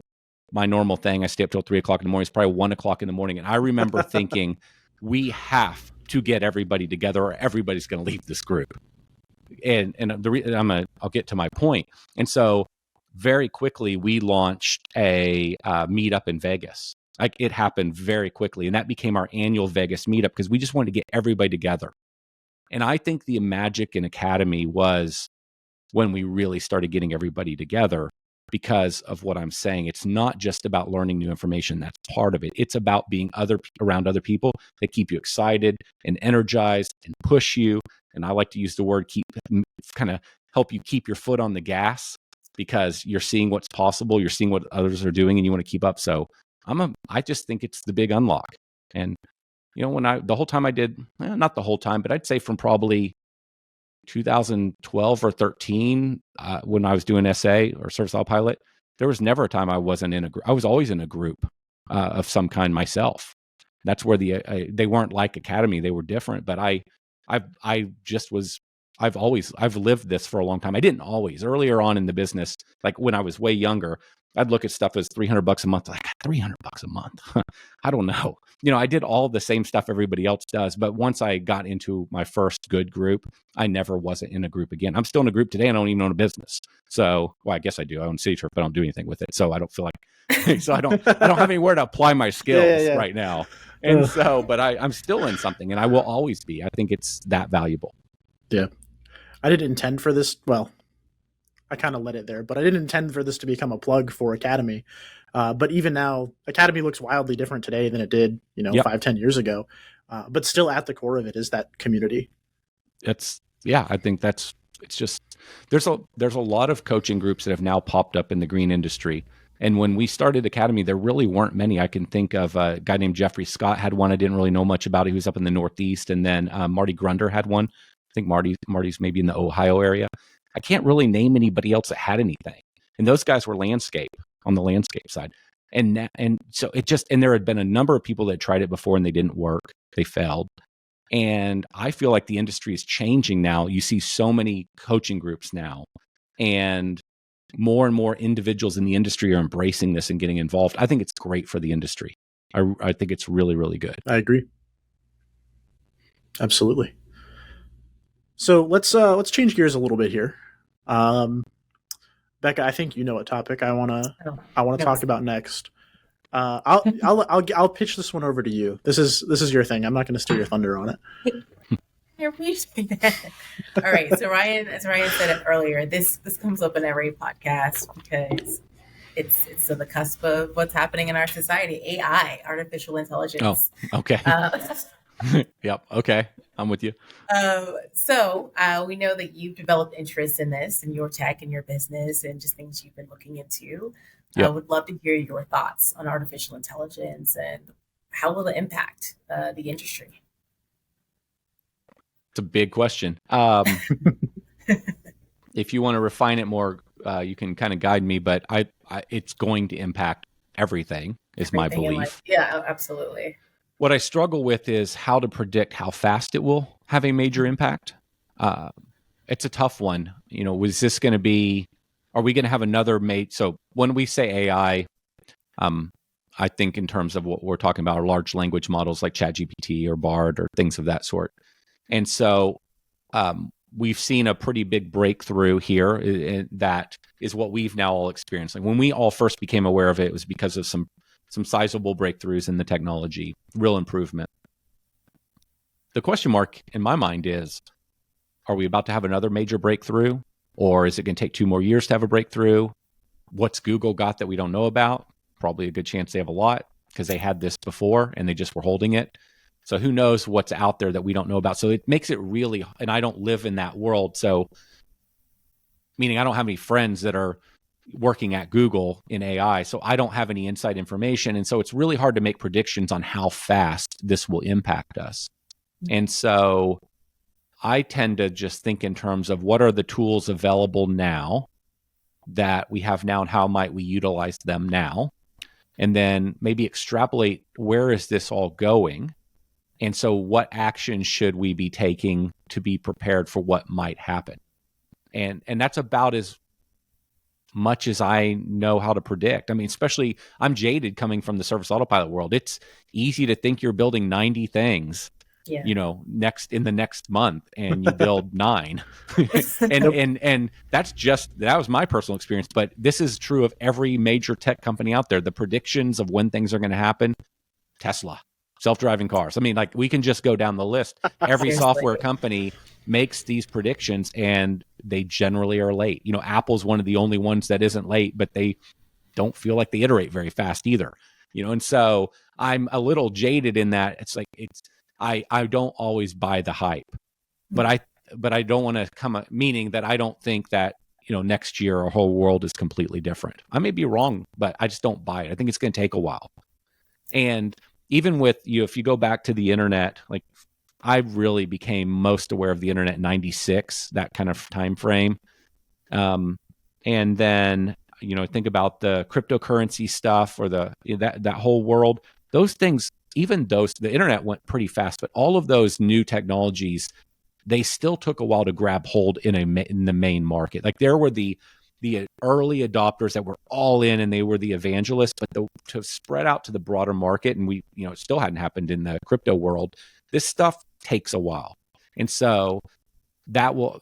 my normal thing. I stay up till 3 o'clock in the morning. It's probably 1 o'clock in the morning. And I remember thinking, we have to get everybody together or everybody's going to leave this group. And I'll get to my point. And so very quickly we launched a meetup in Vegas. Like it happened very quickly. And that became our annual Vegas meetup because we just wanted to get everybody together. And I think the magic in Academy was when we really started getting everybody together because of what I'm saying. It's not just about learning new information. That's part of it. It's about being around other people that keep you excited and energized and push you. And I like to use the word kind of help you keep your foot on the gas because you're seeing what's possible. You're seeing what others are doing and you want to keep up. So I just think it's the big unlock. And the whole time I did, not the whole time, but I'd say from probably 2012 or 13, when I was doing SA or Service Autopilot, there was never a time I wasn't in a group. I was always in a group of some kind myself. That's where they weren't like Academy; they were different. But I've lived this for a long time. I didn't always. Earlier on in the business, like when I was way younger, I'd look at stuff as $300 a month. Like $300 a month. I don't know. I did all the same stuff everybody else does. But once I got into my first good group, I never wasn't in a group again. I'm still in a group today and I don't even own a business. So, well, I guess I do. I own CitiTurf, but I don't do anything with it. So I don't feel like, I don't have anywhere to apply my skills right now. And so, but I'm still in something and I will always be. I think it's that valuable. Yeah. I didn't intend for this. Well, I kind of let it there, but I didn't intend for this to become a plug for Academy. But even now, Academy looks wildly different today than it did, 5-10 years ago. But still at the core of it is that community. I think it's just, there's a lot of coaching groups that have now popped up in the green industry. And when we started Academy, there really weren't many. I can think of a guy named Jeffrey Scott had one. I didn't really know much about it. He was up in the Northeast. And then Marty Grunder had one. I think Marty's maybe in the Ohio area. I can't really name anybody else that had anything. And those guys were on the landscape side. And so and there had been a number of people that tried it before and they didn't work. They failed. And I feel like the industry is changing now. You see so many coaching groups now and more individuals in the industry are embracing this and getting involved. I think it's great for the industry. I think it's really, really good. I agree. Absolutely. So let's change gears a little bit here. Becca, I think you know what topic I want to talk about next. I'll pitch this one over to you. This is your thing. I'm not going to steal your thunder on it. I appreciate that. All right. So Ryan, as Ryan said it earlier, this comes up in every podcast because it's on the cusp of what's happening in our society. AI, artificial intelligence. Oh, okay. Yep. Okay. I'm with you. So we know that you've developed interest in this and your tech and your business and just things you've been looking into. I Yep. would love to hear your thoughts on artificial intelligence and how will it impact the industry. It's a big question. If you want to refine it more, you can kind of guide me, but it's going to impact everything is my Everything in life. belief. Yeah, absolutely. What I struggle with is how to predict how fast it will have a major impact. It's a tough one. Was this going to be, are we going to have another so when we say AI, I think in terms of what we're talking about are large language models like ChatGPT or Bard or things of that sort. And so we've seen a pretty big breakthrough here. That is what we've now all experienced. Like when we all first became aware of it, it was because of some sizable breakthroughs in the technology, real improvement. The question mark in my mind is, are we about to have another major breakthrough? Or is it going to take 2 more years to have a breakthrough? What's Google got that we don't know about? Probably a good chance they have a lot because they had this before and they just were holding it. So who knows what's out there that we don't know about. So it makes it really, and I don't live in that world. So meaning I don't have any friends that are working at Google in AI. So I don't have any inside information. And so it's really hard to make predictions on how fast this will impact us. And so I tend to just think in terms of what are the tools available now that we have now and how might we utilize them now? And then maybe extrapolate where is this all going? And so what action should we be taking to be prepared for what might happen? And that's about as much as I know how to predict. I mean, especially I'm jaded coming from the Service Autopilot world. It's easy to think you're building 90 things, next in the next month, and you build 9. and that was my personal experience, but this is true of every major tech company out there. The predictions of when things are going to happen, Tesla, self-driving cars. I mean, like we can just go down the list. Every software company makes these predictions and they generally are late. Apple's one of the only ones that isn't late, but they don't feel like they iterate very fast either. And so I'm a little jaded in that it's like I don't always buy the hype, but I don't want to meaning that I don't think that next year our whole world is completely different. I may be wrong, but I just don't buy it. I think it's going to take a while. And even with if you go back to the internet, like I really became most aware of the internet in 96, that kind of time frame. And then, think about the cryptocurrency stuff or that whole world. Those things, even the internet went pretty fast, but all of those new technologies, they still took a while to grab hold in the main market. Like there were the early adopters that were all in and they were the evangelists, but to spread out to the broader market, and it still hadn't happened in the crypto world. This stuff takes a while. And so that will,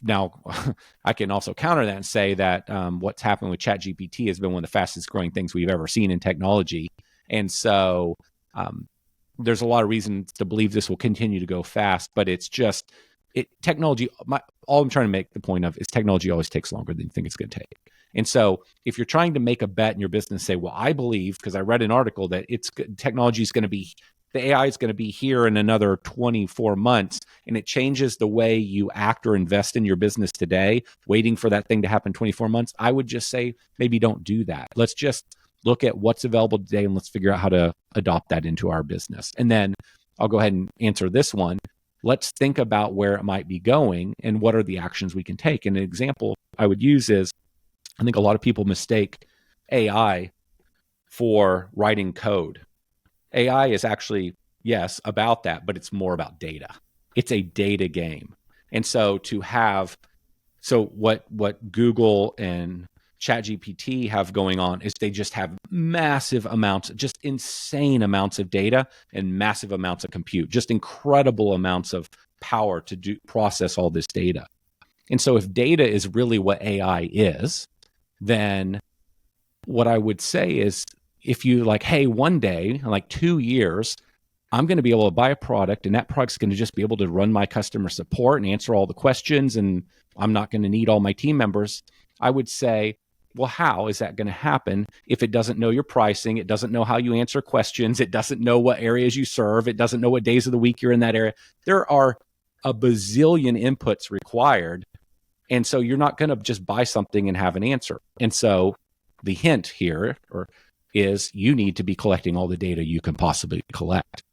now I can also counter that and say that what's happened with ChatGPT has been one of the fastest growing things we've ever seen in technology. And so there's a lot of reasons to believe this will continue to go fast, but it's just technology. All I'm trying to make the point of is technology always takes longer than you think it's going to take. And so if you're trying to make a bet in your business, say, well, I believe, because I read an article that technology is going to be, the AI is going to be here in another 24 months, and it changes the way you act or invest in your business today, waiting for that thing to happen 24 months, I would just say, maybe don't do that. Let's just look at what's available today and let's figure out how to adopt that into our business. And then I'll go ahead and answer this one. Let's think about where it might be going and what are the actions we can take. And an example I would use is, I think a lot of people mistake AI for writing code. AI is actually, yes, about that, but it's more about data. It's a data game. And so what Google and ChatGPT have going on is they just have massive amounts, just insane amounts of data and massive amounts of compute, just incredible amounts of power to process all this data. And so if data is really what AI is, then what I would say is, if you like, hey, one day, like 2 years, I'm going to be able to buy a product and that product's going to just be able to run my customer support and answer all the questions, and I'm not going to need all my team members. I would say, well, how is that going to happen if it doesn't know your pricing? It doesn't know how you answer questions. It doesn't know what areas you serve. It doesn't know what days of the week you're in that area. There are a bazillion inputs required. And so you're not going to just buy something and have an answer. And so the hint here is you need to be collecting all the data you can possibly collect.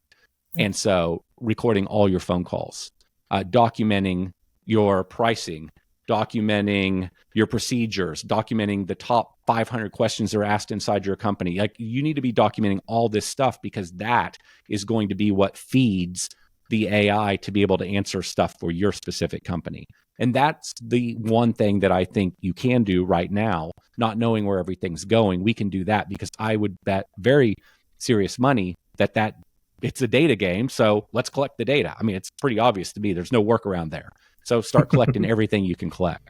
And so recording all your phone calls, documenting your pricing, documenting your procedures, documenting the top 500 questions that are asked inside your company. Like, you need to be documenting all this stuff, because that is going to be what feeds the AI to be able to answer stuff for your specific company. And that's the one thing that I think you can do right now, not knowing where everything's going. We can do that, because I would bet very serious money that it's a data game. So let's collect the data. I mean, it's pretty obvious to me. There's no workaround there. So start collecting everything you can collect.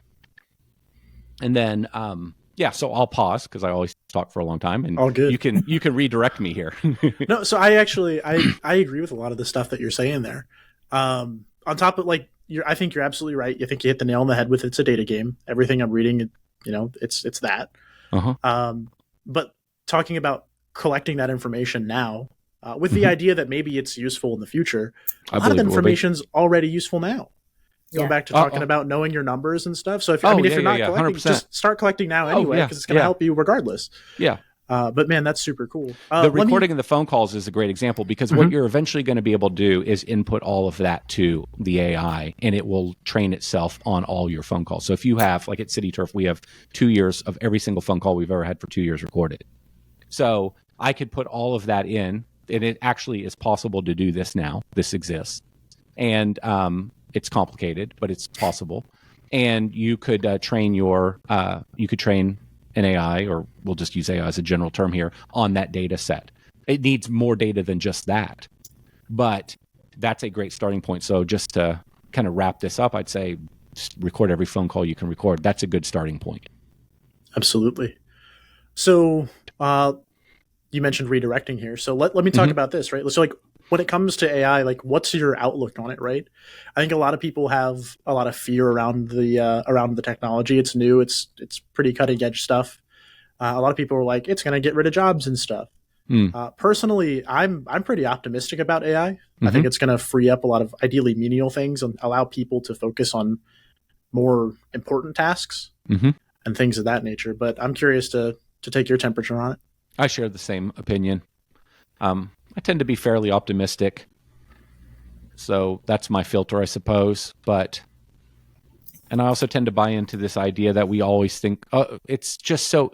And then, so I'll pause, because I always talk for a long time, and all good. You can redirect me here. No, so I agree with a lot of the stuff that you're saying there. On top of, like, I think you're absolutely right. I think you hit the nail on the head with it's a data game. Everything I'm reading, it's that. Uh-huh. But talking about collecting that information now, with the idea that maybe it's useful in the future, a lot of the information's already useful now. Going back to talking about knowing your numbers and stuff. So if you're not collecting, 100%. Just start collecting now anyway, because it's going to help you regardless. Yeah. But man, that's super cool. The recording of the phone calls is a great example, because what you're eventually going to be able to do is input all of that to the AI, and it will train itself on all your phone calls. So if you have, like at CitiTurf, we have 2 years of every single phone call we've ever had for 2 years recorded. So I could put all of that in, and it actually is possible to do this now. This exists. And it's complicated, but it's possible. And you could train an AI, or we'll just use AI as a general term here, on that data set. It needs more data than just that, but that's a great starting point. So just to kind of wrap this up, I'd say just record every phone call you can record. That's a good starting point. Absolutely. So you mentioned redirecting here. So let me talk about this, right? So, like, when it comes to AI, like, what's your outlook on it, right? I think a lot of people have a lot of fear around the technology. It's new. It's pretty cutting edge stuff. A lot of people are like, it's going to get rid of jobs and stuff. Personally, I'm pretty optimistic about AI. I think it's going to free up a lot of ideally menial things and allow people to focus on more important tasks and things of that nature. But I'm curious to take your temperature on it. I share the same opinion. I tend to be fairly optimistic, so that's my filter, I suppose. And I also tend to buy into this idea that we always think, it's just so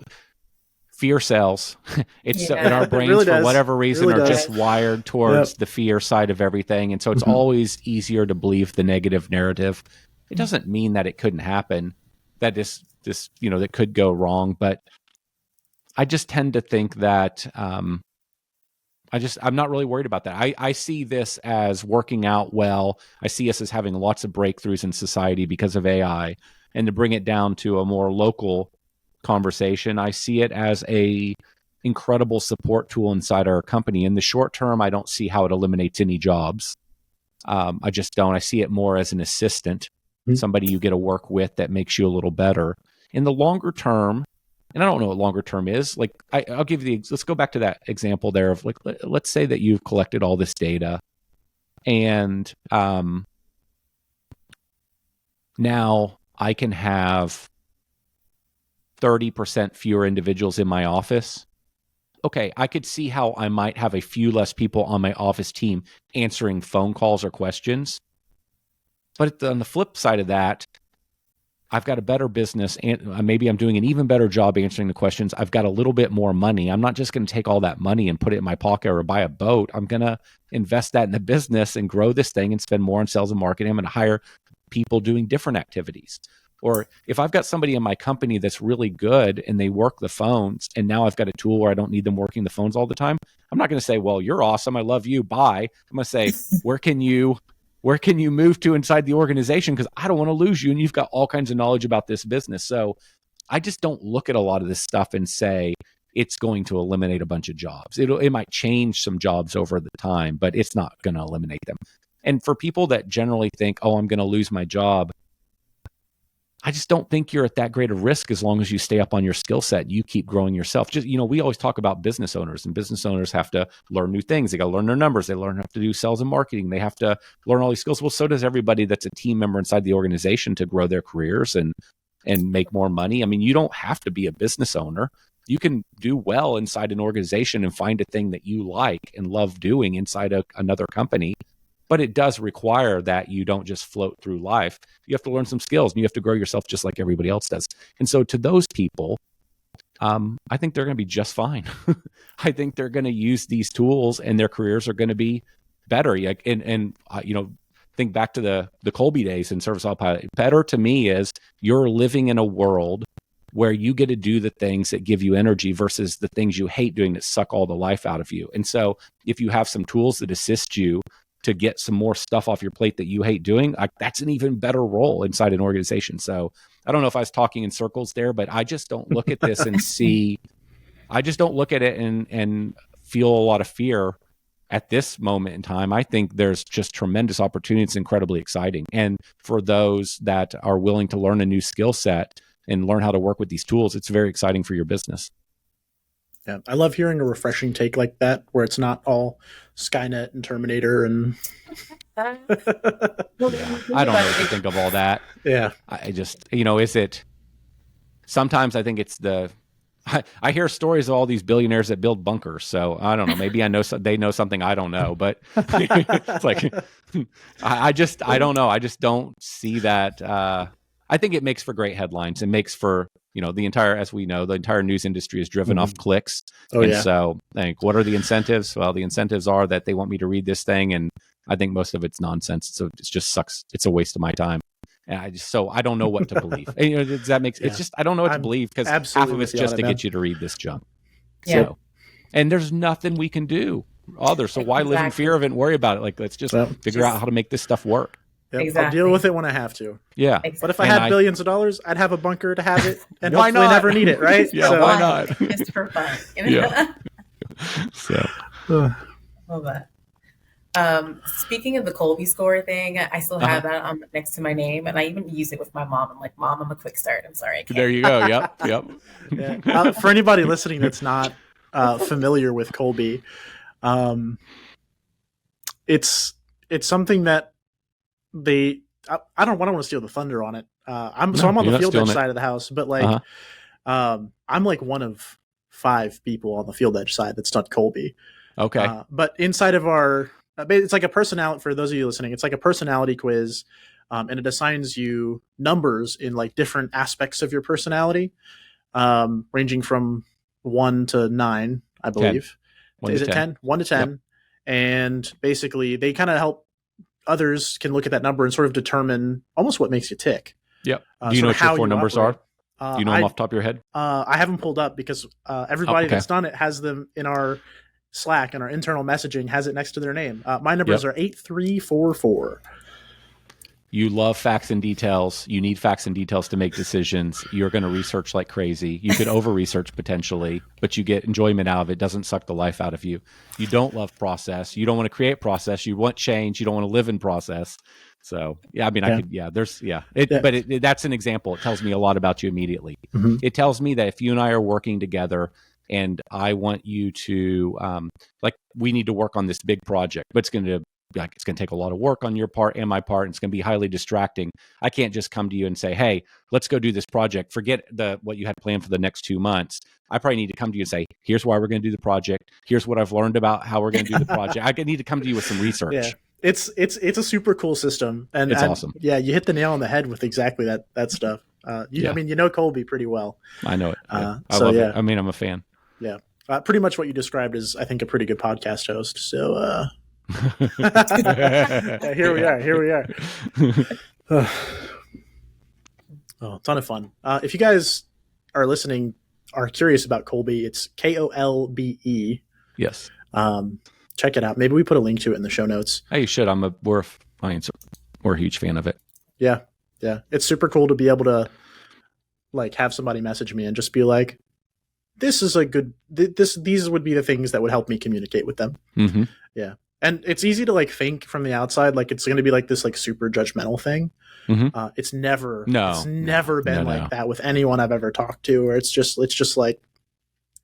fear sells. It's so, in our brains, really for whatever reason, really are just wired towards the fear side of everything, and so it's always easier to believe the negative narrative. It doesn't mean that it couldn't happen, that this that could go wrong, but I just tend to think that. I'm not really worried about that. I see this as working out well. I see us as having lots of breakthroughs in society because of AI. And to bring it down to a more local conversation, I see it as a incredible support tool inside our company. In the short term, I don't see how it eliminates any jobs. I just don't. I see it more as an assistant, somebody you get to work with that makes you a little better. In the longer term, and I don't know what longer term is. Like, I'll give you let's go back to that example there of, like, let's say that you've collected all this data, and now I can have 30% fewer individuals in my office. Okay, I could see how I might have a few less people on my office team answering phone calls or questions. But on the flip side of that, I've got a better business, and maybe I'm doing an even better job answering the questions. I've got a little bit more money. I'm not just going to take all that money and put it in my pocket or buy a boat. I'm going to invest that in the business and grow this thing and spend more on sales and marketing. I'm going to hire people doing different activities. Or if I've got somebody in my company that's really good and they work the phones, and now I've got a tool where I don't need them working the phones all the time, I'm not going to say, well, you're awesome, I love you, bye. I'm going to say, where can you move to inside the organization? Because I don't want to lose you, and you've got all kinds of knowledge about this business. So I just don't look at a lot of this stuff and say it's going to eliminate a bunch of jobs. It might change some jobs over the time, but it's not going to eliminate them. And for people that generally think, oh, I'm going to lose my job, I just don't think you're at that great of risk as long as you stay up on your skill set. You keep growing yourself. Just, we always talk about business owners, and business owners have to learn new things. They got to learn their numbers. They have to do sales and marketing. They have to learn all these skills. Well, so does everybody that's a team member inside the organization to grow their careers and make more money. I mean, you don't have to be a business owner. You can do well inside an organization and find a thing that you like and love doing inside another company. But it does require that you don't just float through life. You have to learn some skills, and you have to grow yourself just like everybody else does. And so to those people, I think they're going to be just fine. I think they're going to use these tools, and their careers are going to be better. Think back to the Colby days in Service Autopilot. Better to me is you're living in a world where you get to do the things that give you energy versus the things you hate doing that suck all the life out of you. And so if you have some tools that assist you to get some more stuff off your plate that you hate doing, that's an even better role inside an organization. So I don't know if I was talking in circles there, but I just don't look at this and I just don't look at it and feel a lot of fear at this moment in time. I think there's just tremendous opportunity. It's incredibly exciting. And for those that are willing to learn a new skill set and learn how to work with these tools, it's very exciting for your business. Yeah, I love hearing a refreshing take like that, where it's not all Skynet and Terminator and. I don't know what to think of all that. Yeah, I just, is it? Sometimes I think it's I hear stories of all these billionaires that build bunkers. So I don't know. Maybe I know they know something I don't know. But it's like I don't know. I just don't see that. I think it makes for great headlines. It makes for, the entire news industry is driven off clicks. So I think, what are the incentives? Well, the incentives are that they want me to read this thing. And I think most of it's nonsense. So it just sucks. It's a waste of my time. And I don't know what to believe. And, does that make sense? It's just, I don't know what to believe, because half of it's just to get you to read this junk. Yeah. So, and there's nothing we can do other. So why live in fear of it and worry about it? Like, let's just figure out how to make this stuff work. Yep, exactly. I'll deal with it when I have to. Yeah. Exactly. But if I had billions of dollars, I'd have a bunker to have it and why hopefully not? never need it, right? Yeah, why not? Just for fun. Yeah. So. Love that. Speaking of the Colby score thing, I still have that next to my name, and I even use it with my mom. I'm like, Mom, I'm a quick start. I'm sorry. I can't. There you go. Yep. Yeah. For anybody listening that's not familiar with Colby, it's something that I don't want to steal the thunder on it. I'm on the field edge side of the house, but I'm like one of 5 people on the field edge side that's done Colby. Okay. But inside of our, it's like a personality, for those of you listening, it's like a personality quiz, and it assigns you numbers in like different aspects of your personality, ranging from 1 to 9, I believe. 10. Is it 10? 1 to 10. Yep. And basically they kind of help others can look at that number and sort of determine almost what makes you tick. Yep. Do you know what your 4 numbers are? Do you know them off the top of your head? I haven't pulled up because everybody that's done it has them in our Slack, and our internal messaging has it next to their name. My numbers are 8344. You love facts and details. You need facts and details to make decisions. You're going to research like crazy. You could over-research potentially, but you get enjoyment out of it. It doesn't suck the life out of you. You don't love process. You don't want to create process. You want change. You don't want to live in process. So, but that's an example. It tells me a lot about you immediately. Mm-hmm. It tells me that if you and I are working together and I want you to, we need to work on this big project, but it's going to take a lot of work on your part and my part, and it's going to be highly distracting. I can't just come to you and say, hey, let's go do this project. Forget what you had planned for the next 2 months. I probably need to come to you and say, here's why we're going to do the project. Here's what I've learned about how we're going to do the project. I need to come to you with some research. Yeah. It's a super cool system. And it's awesome. Yeah, you hit the nail on the head with exactly that stuff. I mean, you know Colby pretty well. I know it. Yeah. I love it. I mean, I'm a fan. Yeah. Pretty much what you described is, I think, a pretty good podcast host. So, here we are. Oh, ton of fun. If you guys are listening, are curious about Colby, it's KOLBE. Yes. Check it out. Maybe we put a link to it in the show notes. Hey, you should. We're a huge fan of it. Yeah. It's super cool to be able to have somebody message me and just be like, this is a good, these would be the things that would help me communicate with them. Mm-hmm. Yeah. And it's easy to like think from the outside like it's going to be like this like super judgmental thing. It's never been like that with anyone I've ever talked to, or it's just like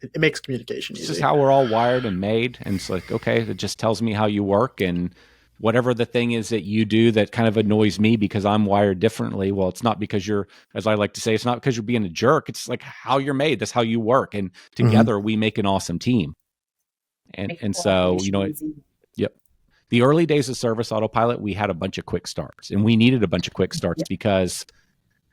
it makes communication easy. This is how we're all wired and made, and it's like, okay, it just tells me how you work, and whatever the thing is that you do that kind of annoys me because I'm wired differently. Well, it's not because you're, as I like to say, it's not because you're being a jerk. It's like how you're made. That's how you work, and together we make an awesome team. And so yep. The early days of Service Autopilot, we had a bunch of quick starts, and we needed a bunch of quick starts because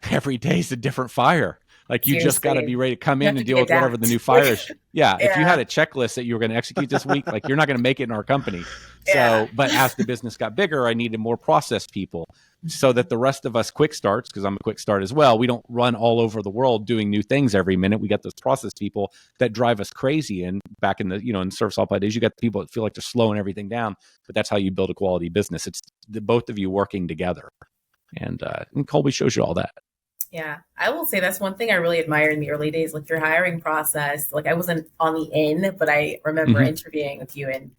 every day is a different fire. Like you just got to be ready to come in and deal with whatever the new fire is. Yeah. If you had a checklist that you were going to execute this week, like you're not going to make it in our company. So, but as the business got bigger, I needed more process people so that the rest of us quick starts, because I'm a quick start as well. We don't run all over the world doing new things every minute. We got those process people that drive us crazy. And back in the, in Service Autopilot days, you got the people that feel like they're slowing everything down, but that's how you build a quality business. It's the both of you working together. And Colby shows you all that. Yeah, I will say that's one thing I really admired in the early days, like your hiring process. Like I wasn't on the end, but I remember interviewing with you, and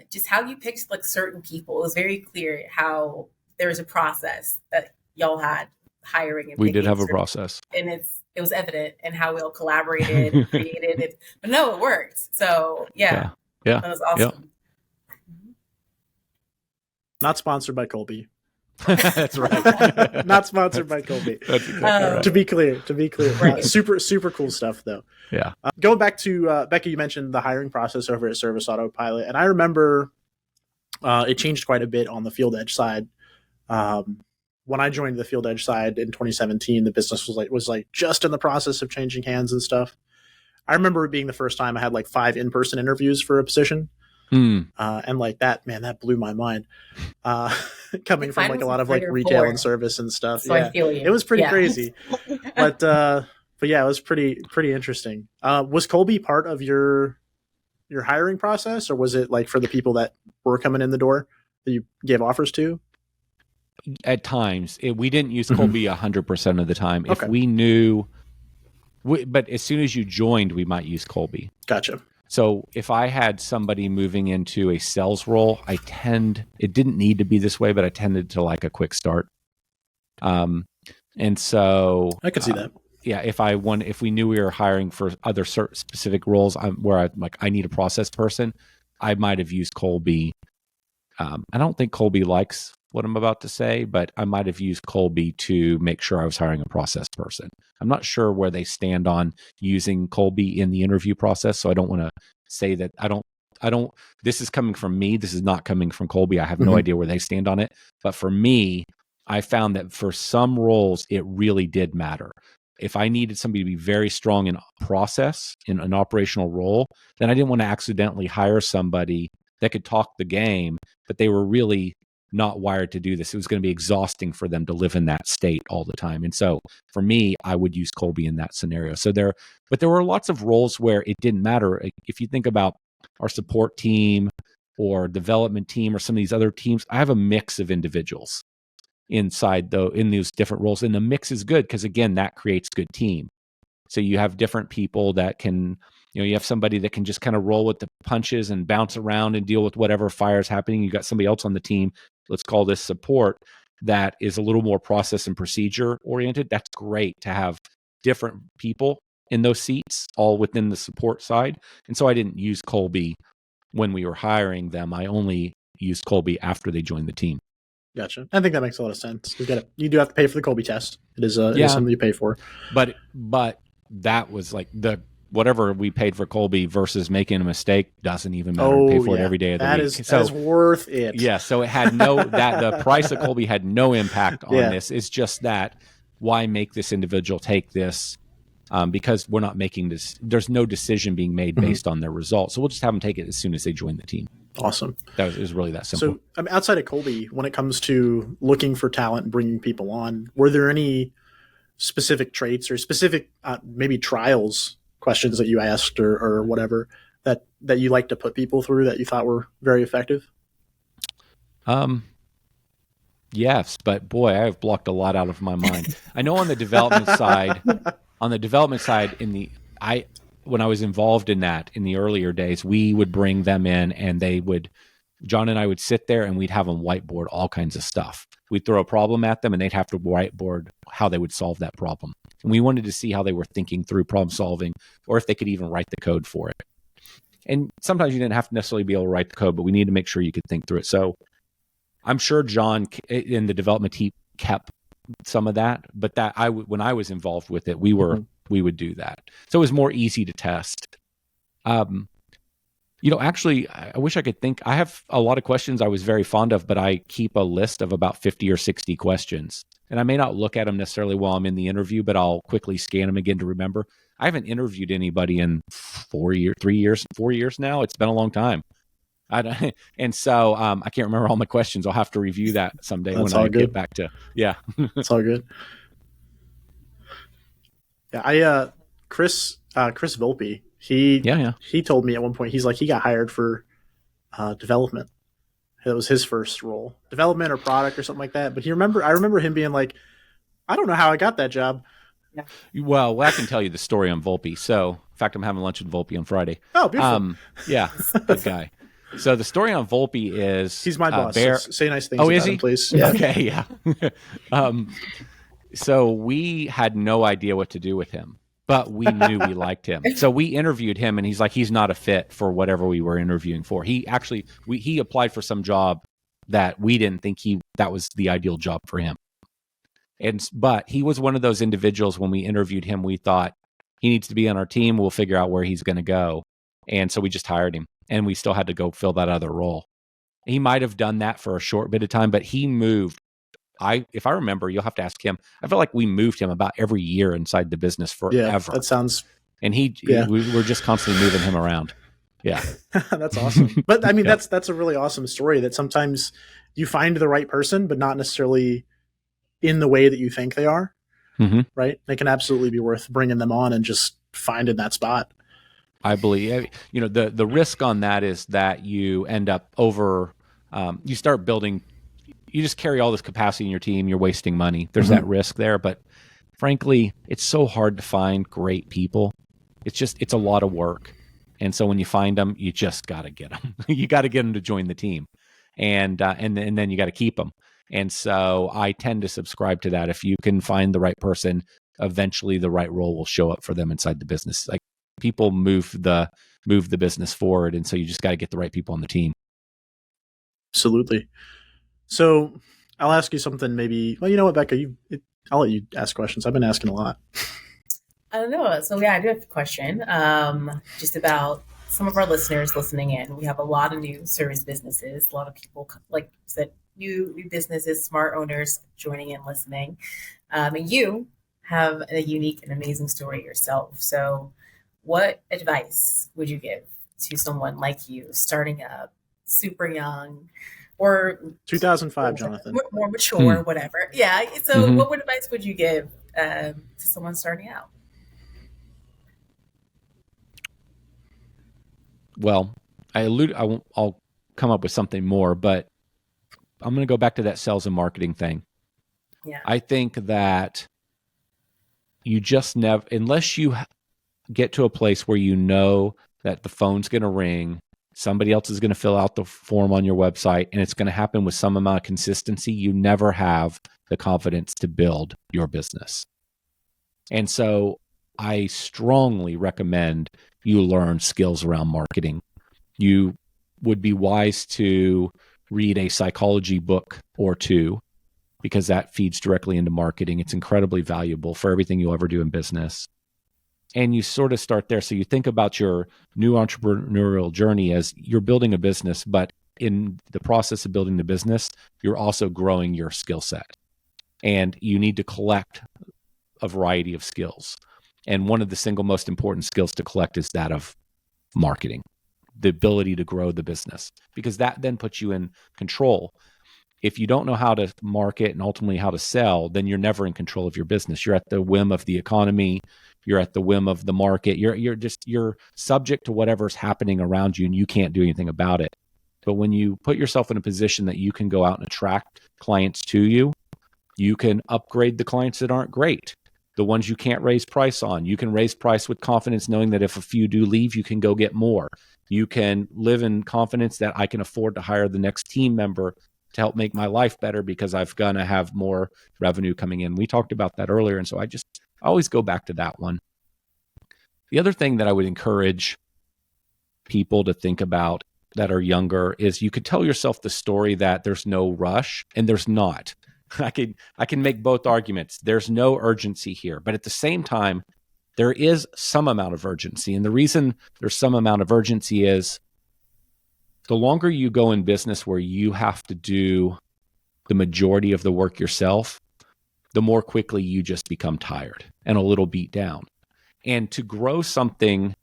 just how you picked like certain people. It was very clear how there was a process that y'all had hiring. And we did have a process, and it was evident in how we all collaborated and created it. But no, it worked. So yeah, that was awesome. Yeah. Not sponsored by Colby. That's right. Not sponsored by Colby. That's exactly right. To be clear. Right. Super cool stuff though. Yeah. Going back to Becca, you mentioned the hiring process over at Service Autopilot, and I remember it changed quite a bit on the Field Edge side. When I joined the Field Edge side in 2017, the business was like just in the process of changing hands and stuff. I remember it being the first time I had like 5 in-person interviews for a position. And like that blew my mind. Coming from like a lot of like retail and service and stuff. So I feel you. It was pretty crazy. But yeah, it was pretty interesting. Was Colby part of your hiring process, or was it like for the people that were coming in the door that you gave offers to? At times, we didn't use Colby 100% of the time. If we knew, but as soon as you joined, we might use Colby. Gotcha. So if I had somebody moving into a sales role, it didn't need to be this way, but I tended to like a quick start. And so I could see that. Yeah. If we knew we were hiring for other specific roles where I need a process person, I might have used Colby. I don't think Colby likes what I'm about to say, but I might have used Colby to make sure I was hiring a process person. I'm not sure where they stand on using Colby in the interview process, so I don't want to say that I don't, this is coming from me. This is not coming from Colby. I have no idea where they stand on it. But for me, I found that for some roles, it really did matter. If I needed somebody to be very strong in process, in an operational role, then I didn't want to accidentally hire somebody that could talk the game, but they were really not wired to do this. It was going to be exhausting for them to live in that state all the time. And so for me, I would use Colby in that scenario. But there were lots of roles where it didn't matter. If you think about our support team or development team or some of these other teams, I have a mix of individuals inside in these different roles. And the mix is good because again, that creates good team. So you have different people that can, you have somebody that can just kind of roll with the punches and bounce around and deal with whatever fire is happening. You got somebody else on the team, let's call this support, that is a little more process and procedure oriented. That's great to have different people in those seats, all within the support side. And so I didn't use Colby when we were hiring them. I only used Colby after they joined the team. Gotcha. I think that makes a lot of sense. You do have to pay for the Colby test. It is something you pay for. But that was like whatever we paid for Colby versus making a mistake doesn't even matter. Pay for it every day of the week. That is worth it. Yeah. So it had the price of Colby had no impact on this. It's just that why make this individual take this? Because we're not making this. There's no decision being made based on their results. So we'll just have them take it as soon as they join the team. Awesome. It was really that simple. So outside of Colby, when it comes to looking for talent and bringing people on, were there any specific traits or specific maybe trials questions that you asked or whatever that you like to put people through that you thought were very effective? Yes, but boy, I have blocked a lot out of my mind. I know on the development side, when I was involved in that in the earlier days, we would bring them in and they would John and I would sit there and we'd have them whiteboard all kinds of stuff. We'd throw a problem at them and they'd have to whiteboard how they would solve that problem. And we wanted to see how they were thinking through problem solving, or if they could even write the code for it. And sometimes you didn't have to necessarily be able to write the code, but we needed to make sure you could think through it. So I'm sure John in the development team kept some of that, but when I was involved with it, we would do that. So it was more easy to test. Actually, I wish I could think. I have a lot of questions I was very fond of, but I keep a list of about 50 or 60 questions. And I may not look at them necessarily while I'm in the interview, but I'll quickly scan them again to remember. I haven't interviewed anybody in 4 years now. It's been a long time. And so I can't remember all my questions. I'll have to review that someday when I get back to, yeah. It's all good. Yeah, Chris Volpe, he told me at one point, he's like, he got hired for development. That was his first role, development or product or something like that. But I remember him being like, I don't know how I got that job. Yeah. Well, I can tell you the story on Volpe. So, in fact, I'm having lunch with Volpe on Friday. Oh, beautiful. Yeah, good guy. So the story on Volpe is he's my boss. So say nice things. Oh, is he? Him, please. Yeah. Okay, yeah. So we had no idea what to do with him, but we knew we liked him. So we interviewed him, and he's like, he's not a fit for whatever we were interviewing for. He applied for some job that we didn't think that was the ideal job for him. But he was one of those individuals. When we interviewed him, we thought he needs to be on our team. We'll figure out where he's going to go, and so we just hired him. And we still had to go fill that other role. He might have done that for a short bit of time, but he moved. If I remember, you'll have to ask him. I feel like we moved him about every year inside the business forever. Yeah, that sounds. And we were just constantly moving him around. Yeah, that's awesome. But I mean, that's a really awesome story. That sometimes you find the right person, but not necessarily in the way that you think they are. Mm-hmm. Right? They can absolutely be worth bringing them on and just finding that spot. I believe, the risk on that is that you end up you start building, you just carry all this capacity in your team, you're wasting money. There's that risk there. But frankly, it's so hard to find great people. It's a lot of work. And so when you find them, you just got to get them. You got to get them to join the team. And then you got to keep them. And so I tend to subscribe to that. If you can find the right person, eventually the right role will show up for them inside the business. Like, people move the business forward, and so you just got to get the right people on the team. Absolutely. So I'll ask you something. Maybe. Well, you know what, Becca? I'll let you ask questions. I've been asking a lot. I don't know. So yeah, I do have a question. Just about some of our listeners listening in. We have a lot of new service businesses. A lot of people, like you said, new businesses, smart owners joining in, listening. And you have a unique and amazing story yourself. So what advice would you give to someone like you, starting up, super young, or 2005, Jonathan, more mature, whatever? Yeah. So, what advice would you give to someone starting out? Well, I'll come up with something more, but I'm going to go back to that sales and marketing thing. Yeah. I think that you just never, unless you get to a place where you know that the phone's going to ring, somebody else is going to fill out the form on your website, and it's going to happen with some amount of consistency, you never have the confidence to build your business. And so I strongly recommend you learn skills around marketing. You would be wise to read a psychology book or two, because that feeds directly into marketing. It's incredibly valuable for everything you'll ever do in business. And you sort of start there. So you think about your new entrepreneurial journey as you're building a business, but in the process of building the business, you're also growing your skill set. And you need to collect a variety of skills. And one of the single most important skills to collect is that of marketing, the ability to grow the business, because that then puts you in control. If you don't know how to market and ultimately how to sell, then you're never in control of your business. You're at the whim of the economy. You're at the whim of the market. You're subject to whatever's happening around you, and you can't do anything about it. But when you put yourself in a position that you can go out and attract clients to you, you can upgrade the clients that aren't great. The ones you can't raise price on, you can raise price with confidence, knowing that if a few do leave, you can go get more. You can live in confidence that I can afford to hire the next team member to help make my life better because I've going to have more revenue coming in. We talked about that earlier. And so I always go back to that one. The other thing that I would encourage people to think about that are younger is you could tell yourself the story that there's no rush, and there's not. I can make both arguments. There's no urgency here, but at the same time, there is some amount of urgency. And the reason there's some amount of urgency is the longer you go in business where you have to do the majority of the work yourself, the more quickly you just become tired and a little beat down. And to grow something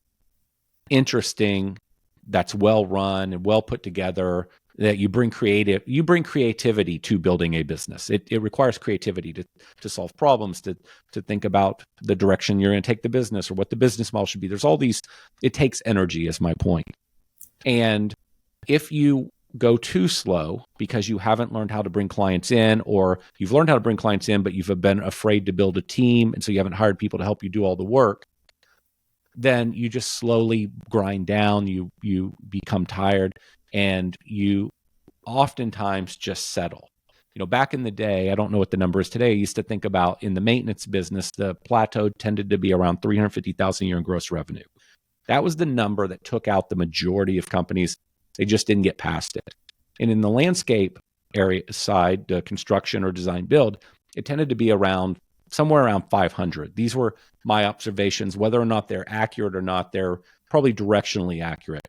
interesting that's well run and well put together, that you bring creativity to building a business. It requires creativity to solve problems, to think about the direction you're going to take the business or what the business model should be. There's all these, it takes energy is my point. And if you go too slow because you haven't learned how to bring clients in, or you've learned how to bring clients in, but you've been afraid to build a team, and so you haven't hired people to help you do all the work, then you just slowly grind down, you become tired, and you oftentimes just settle. Back in the day, I don't know what the number is today, I used to think about in the maintenance business, the plateau tended to be around $350,000 a year in gross revenue. That was the number that took out the majority of companies. They just didn't get past it. And in the landscape area side, the construction or design build, it tended to be somewhere around 500. These were my observations. Whether or not they're accurate or not, they're probably directionally accurate.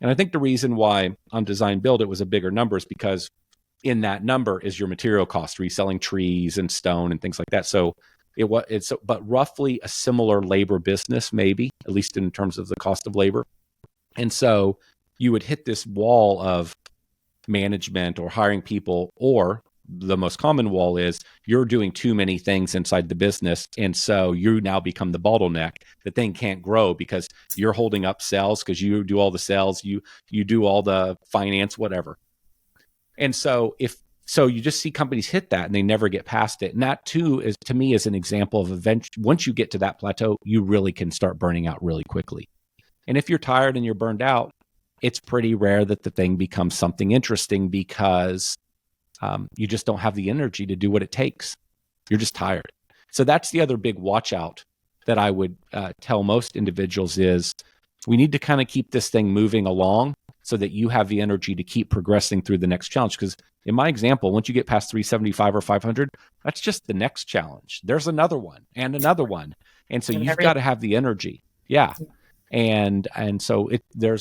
And I think the reason why on design build it was a bigger number is because in that number is your material cost, reselling trees and stone and things like that. So but roughly a similar labor business, maybe, at least in terms of the cost of labor. And so you would hit this wall of management or hiring people, or the most common wall is you're doing too many things inside the business. And so you now become the bottleneck. The thing can't grow because you're holding up sales because you do all the sales, you do all the finance, whatever. And so you just see companies hit that and they never get past it. And that too is, to me, is an example of once you get to that plateau, you really can start burning out really quickly. And if you're tired and you're burned out, it's pretty rare that the thing becomes something interesting because you just don't have the energy to do what it takes. You're just tired. So that's the other big watch out that I would tell most individuals is we need to kind of keep this thing moving along so that you have the energy to keep progressing through the next challenge. Because in my example, once you get past 375 or 500, that's just the next challenge. There's another one and another one. And so you've got to have the energy. Yeah. And so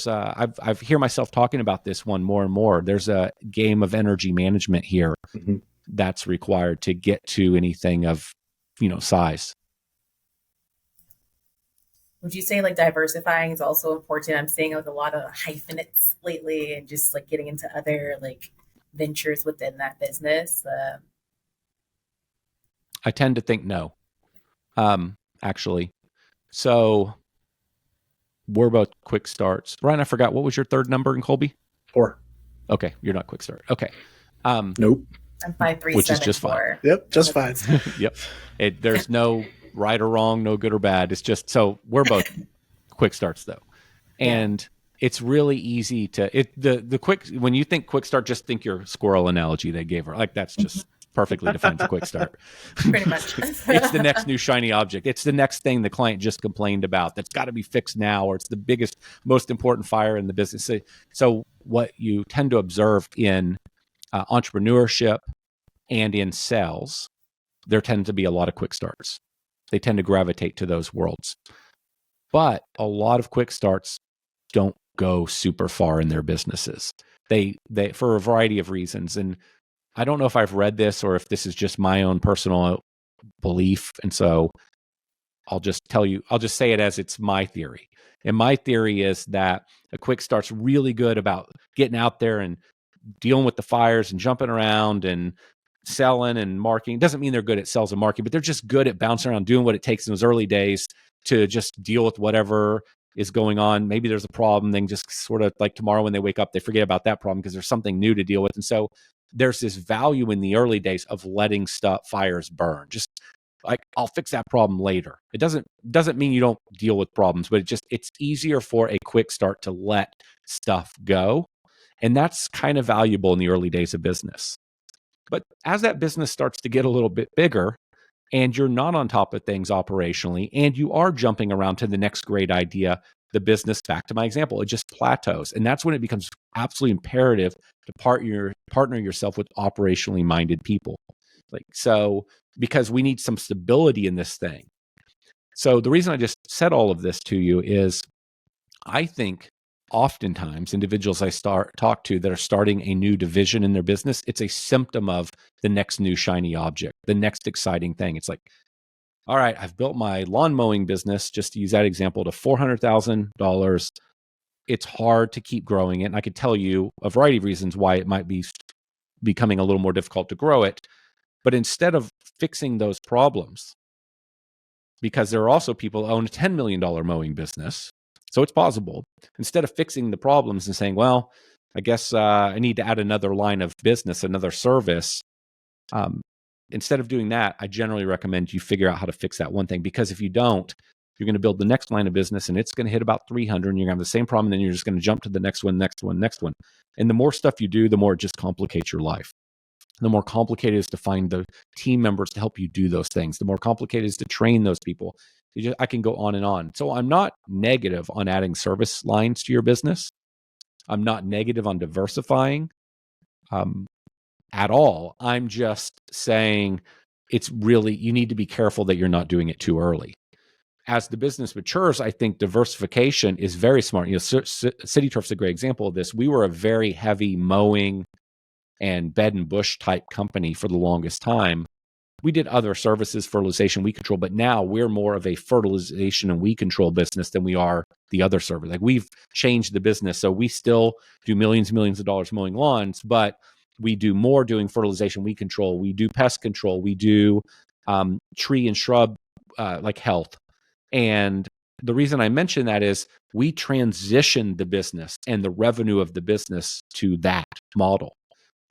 I've hear myself talking about this one more and more. There's a game of energy management here that's required to get to anything of, size. Would you say like diversifying is also important? I'm seeing like a lot of hyphenates lately and just like getting into other like ventures within that business. I tend to think no, actually. So we're both quick starts. Ryan, I forgot, what was your third number in Colby? 4. Okay, you're not quick start. Okay. Nope. I'm 5'3", which is just 7'4". fine. Yep, just fine. Yep. There's no right or wrong, no good or bad. It's just, so we're both quick starts though. And it's really easy to, the quick, when you think quick start, just think your squirrel analogy they gave her. Like that's just perfectly defines a quick start. Pretty much. It's the next new shiny object. It's the next thing the client just complained about that's got to be fixed now, or it's the biggest, most important fire in the business. So what you tend to observe in entrepreneurship and in sales, there tend to be a lot of quick starts. They tend to gravitate to those worlds. But a lot of quick starts don't go super far in their businesses. They for a variety of reasons. And I don't know if I've read this or if this is just my own personal belief. And so I'll just say it as it's my theory. And my theory is that a quick start's really good about getting out there and dealing with the fires and jumping around and selling and marketing. It doesn't mean they're good at sales and marketing, but they're just good at bouncing around, doing what it takes in those early days to just deal with whatever is going on. Maybe there's a problem, then just sort of like tomorrow when they wake up, they forget about that problem because there's something new to deal with. And so there's this value in the early days of letting fires burn, just Like, I'll fix that problem later. It doesn't mean you don't deal with problems, but it's easier for a quick start to let stuff go. And that's kind of valuable in the early days of business. But as that business starts to get a little bit bigger and you're not on top of things operationally, and you are jumping around to the next great idea, the business, back to my example, it just plateaus. And that's when it becomes absolutely imperative to partner yourself with operationally minded people. So, because we need some stability in this thing. So the reason I just said all of this to you is I think oftentimes individuals I talk to that are starting a new division in their business, it's a symptom of the next new shiny object, the next exciting thing. It's like, all right, I've built my lawn mowing business, just to use that example, to $400,000. It's hard to keep growing it. And I could tell you a variety of reasons why it might be becoming a little more difficult to grow it. But instead of fixing those problems, because there are also people who own a $10 million mowing business, so it's possible, instead of fixing the problems and saying, well, I guess I need to add another line of business, another service, instead of doing that, I generally recommend you figure out how to fix that one thing. Because if you don't, you're going to build the next line of business and it's going to hit about 300 and you're going to have the same problem. And then you're just going to jump to the next one. And the more stuff you do, the more it just complicates your life. The more complicated it is to find the team members to help you do those things. The more complicated it is to train those people. I can go on and on. So I'm not negative on adding service lines to your business. I'm not negative on diversifying at all. I'm just saying it's really, you need to be careful that you're not doing it too early. As the business matures, I think diversification is very smart. CitiTurf's a great example of this. We were a very heavy mowing and bed and bush type company for the longest time. We did other services, fertilization, weed control, but now we're more of a fertilization and weed control business than we are the other service. Like, we've changed the business. So we still do millions and millions of dollars mowing lawns, but we do more doing fertilization, weed control. We do pest control. We do tree and shrub like health. And the reason I mention that is we transitioned the business and the revenue of the business to that model.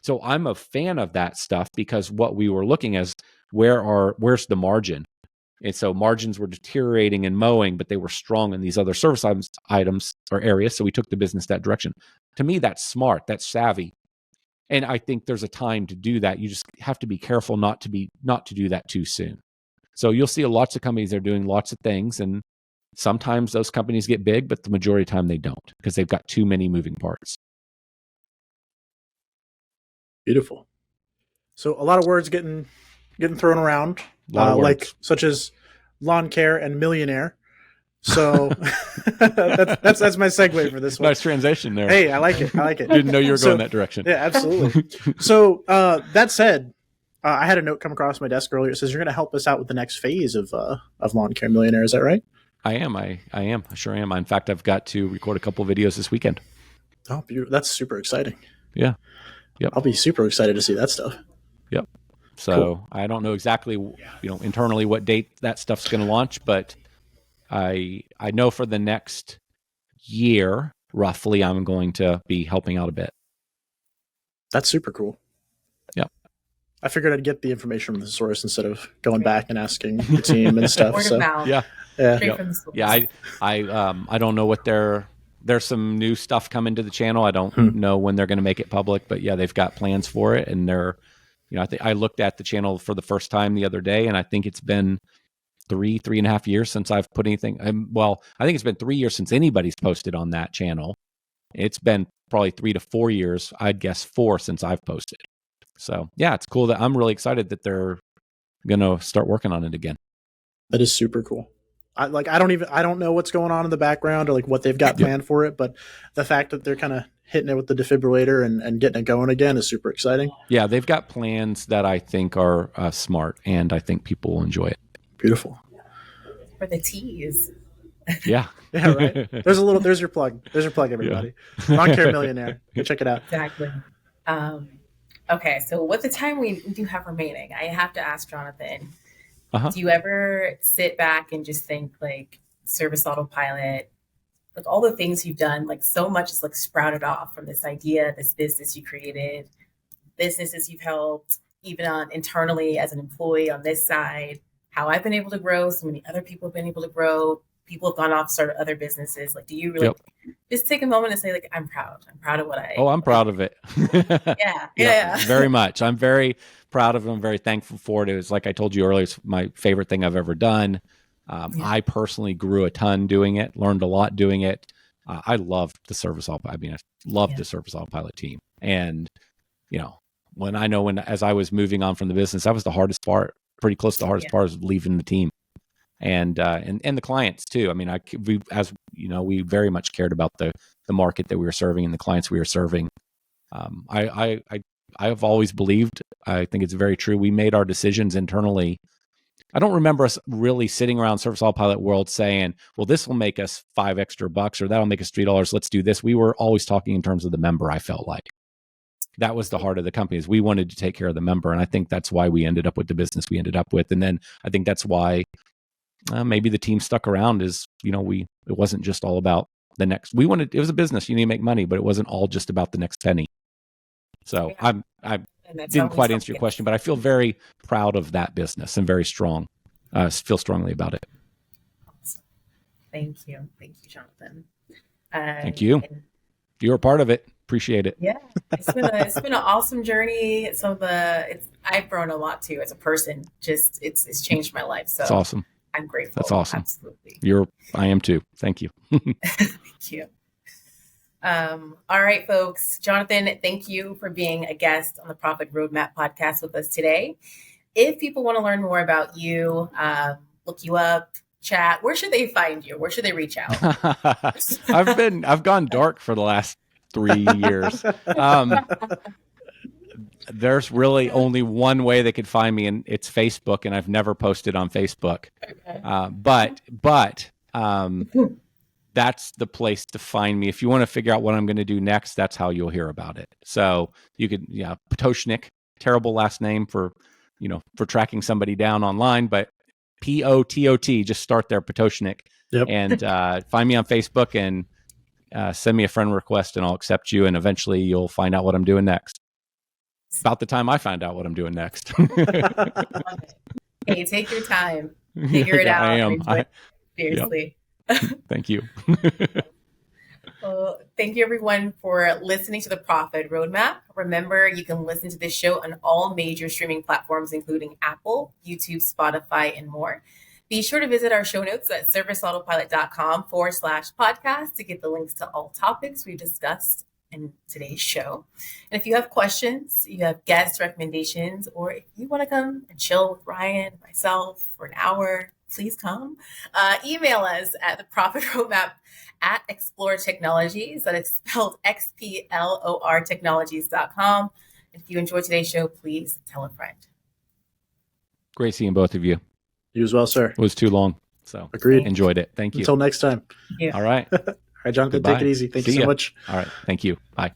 So I'm a fan of that stuff, because what we were looking at is where's the margin? And so margins were deteriorating in mowing, but they were strong in these other service items or areas. So we took the business that direction. To me, that's smart, that's savvy. And I think there's a time to do that. You just have to be careful not to do that too soon. So you'll see lots of companies that are doing lots of things, and sometimes those companies get big, but the majority of the time they don't, because they've got too many moving parts. Beautiful. So a lot of words getting thrown around, such as lawn care and millionaire. So that's my segue for this one. Nice transition there. Hey, I like it. Didn't know you were going that direction. Yeah, absolutely. So that said, I had a note come across my desk earlier. It says you're going to help us out with the next phase of Lawn Care Millionaire. Is that right? I am. I sure am. In fact, I've got to record a couple of videos this weekend. Oh, beautiful. That's super exciting. Yeah. Yep. I'll be super excited to see that stuff. Yep. So cool. I don't know exactly, internally what date that stuff's going to launch, but I know for the next year, roughly, I'm going to be helping out a bit. That's super cool. Yep. I figured I'd get the information from the source instead of going back and asking the team and stuff. Word of mouth. Yeah. Yep. Yeah. I don't know what there's some new stuff coming to the channel. I don't know when they're going to make it public, but yeah, they've got plans for it. And I looked at the channel for the first time the other day, and I think it's been 3.5 years since I've put anything. I think it's been 3 years since anybody's posted on that channel. It's been probably 3 to 4 years, I'd guess 4 since I've posted. So yeah, it's cool that I'm really excited that they're going to start working on it again. That is super cool. I don't know what's going on in the background or like what they've got planned for it, but the fact that they're kind of hitting it with the defibrillator and getting it going again is super exciting. Yeah, they've got plans that I think are smart, and I think people will enjoy it. Beautiful. For the tease. Yeah. Yeah, right. There's your plug. There's your plug, everybody. Yeah. Lawn Care Millionaire. Go check it out. Exactly. Okay, so with the time we do have remaining, I have to ask Jonathan, do you ever sit back and just think like Service Autopilot, like all the things you've done, like so much is like sprouted off from this idea, this business you created, businesses you've helped, even on internally as an employee on this side. how I've been able to grow. So many other people have been able to grow. People have gone off, started other businesses. Like, do you really just take a moment and say, like, I'm proud. I'm proud of what I. Oh, I'm proud of it. Yeah. Very much. I'm very proud of it. I'm very thankful for it. It was, like I told you earlier, it's my favorite thing I've ever done. I personally grew a ton doing it, learned a lot doing it. I loved the Service Autopilot. I mean, I loved the Service Autopilot team. And, as I was moving on from the business, that was the hardest part, pretty close to the hardest part, is leaving the team. And the clients too. I mean, we very much cared about the market that we were serving and the clients we were serving. I have always believed, I think it's very true, we made our decisions internally. I don't remember us really sitting around Service Autopilot World saying, well, this will make us $5 extra, or that'll make us $3. Let's do this. We were always talking in terms of the member. I felt like that was the heart of the company, is we wanted to take care of the member. And I think that's why we ended up with the business we ended up with. And then I think that's why maybe the team stuck around, is, it wasn't just all about the next, it was a business, you need to make money, but it wasn't all just about the next penny. So I didn't quite answer your question, but I feel very proud of that business and very strong, feel strongly about it. Awesome. Thank you, Jonathan. Thank you. You were a part of it. Appreciate it. Yeah, it's been an awesome journey. I've grown a lot too as a person. Just it's changed my life. So that's awesome. I'm grateful. That's awesome. Absolutely. I am too. Thank you. Thank you. All right, folks. Jonathan, thank you for being a guest on the Profit Roadmap podcast with us today. If people want to learn more about you, look you up, chat, where should they find you? Where should they reach out? I've gone dark for the last 3 years. There's really only one way they could find me, and it's Facebook, and I've never posted on Facebook. Okay. But that's the place to find me. If you want to figure out what I'm going to do next, that's how you'll hear about it. So you could, Pototschnik, terrible last name for tracking somebody down online, but P-O-T-O-T, just start there, Pototschnik. Yep. And find me on Facebook and send me a friend request, and I'll accept you. And eventually you'll find out what I'm doing next. About the time I find out what I'm doing next. Hey, take your time. Figure it out. I am. Seriously. Thank you. Well, thank you everyone for listening to the Profit Roadmap. Remember, you can listen to this show on all major streaming platforms, including Apple, YouTube, Spotify, and more. Be sure to visit our show notes at serviceautopilot.com/podcast to get the links to all topics we discussed in today's show. And if you have questions, you have guest recommendations, or if you want to come and chill with Ryan, myself for an hour, please come. Email us at the Profit Roadmap at Explore Technologies. That is spelled XPLOR Technologies.com. If you enjoyed today's show, please tell a friend. Great seeing both of you. You as well, sir. It was too long. So agreed. Enjoyed it. Thank you. Until next time. Yeah. All right. All right, Jonathan, take it easy. Thank you so much. All right. Thank you. Bye.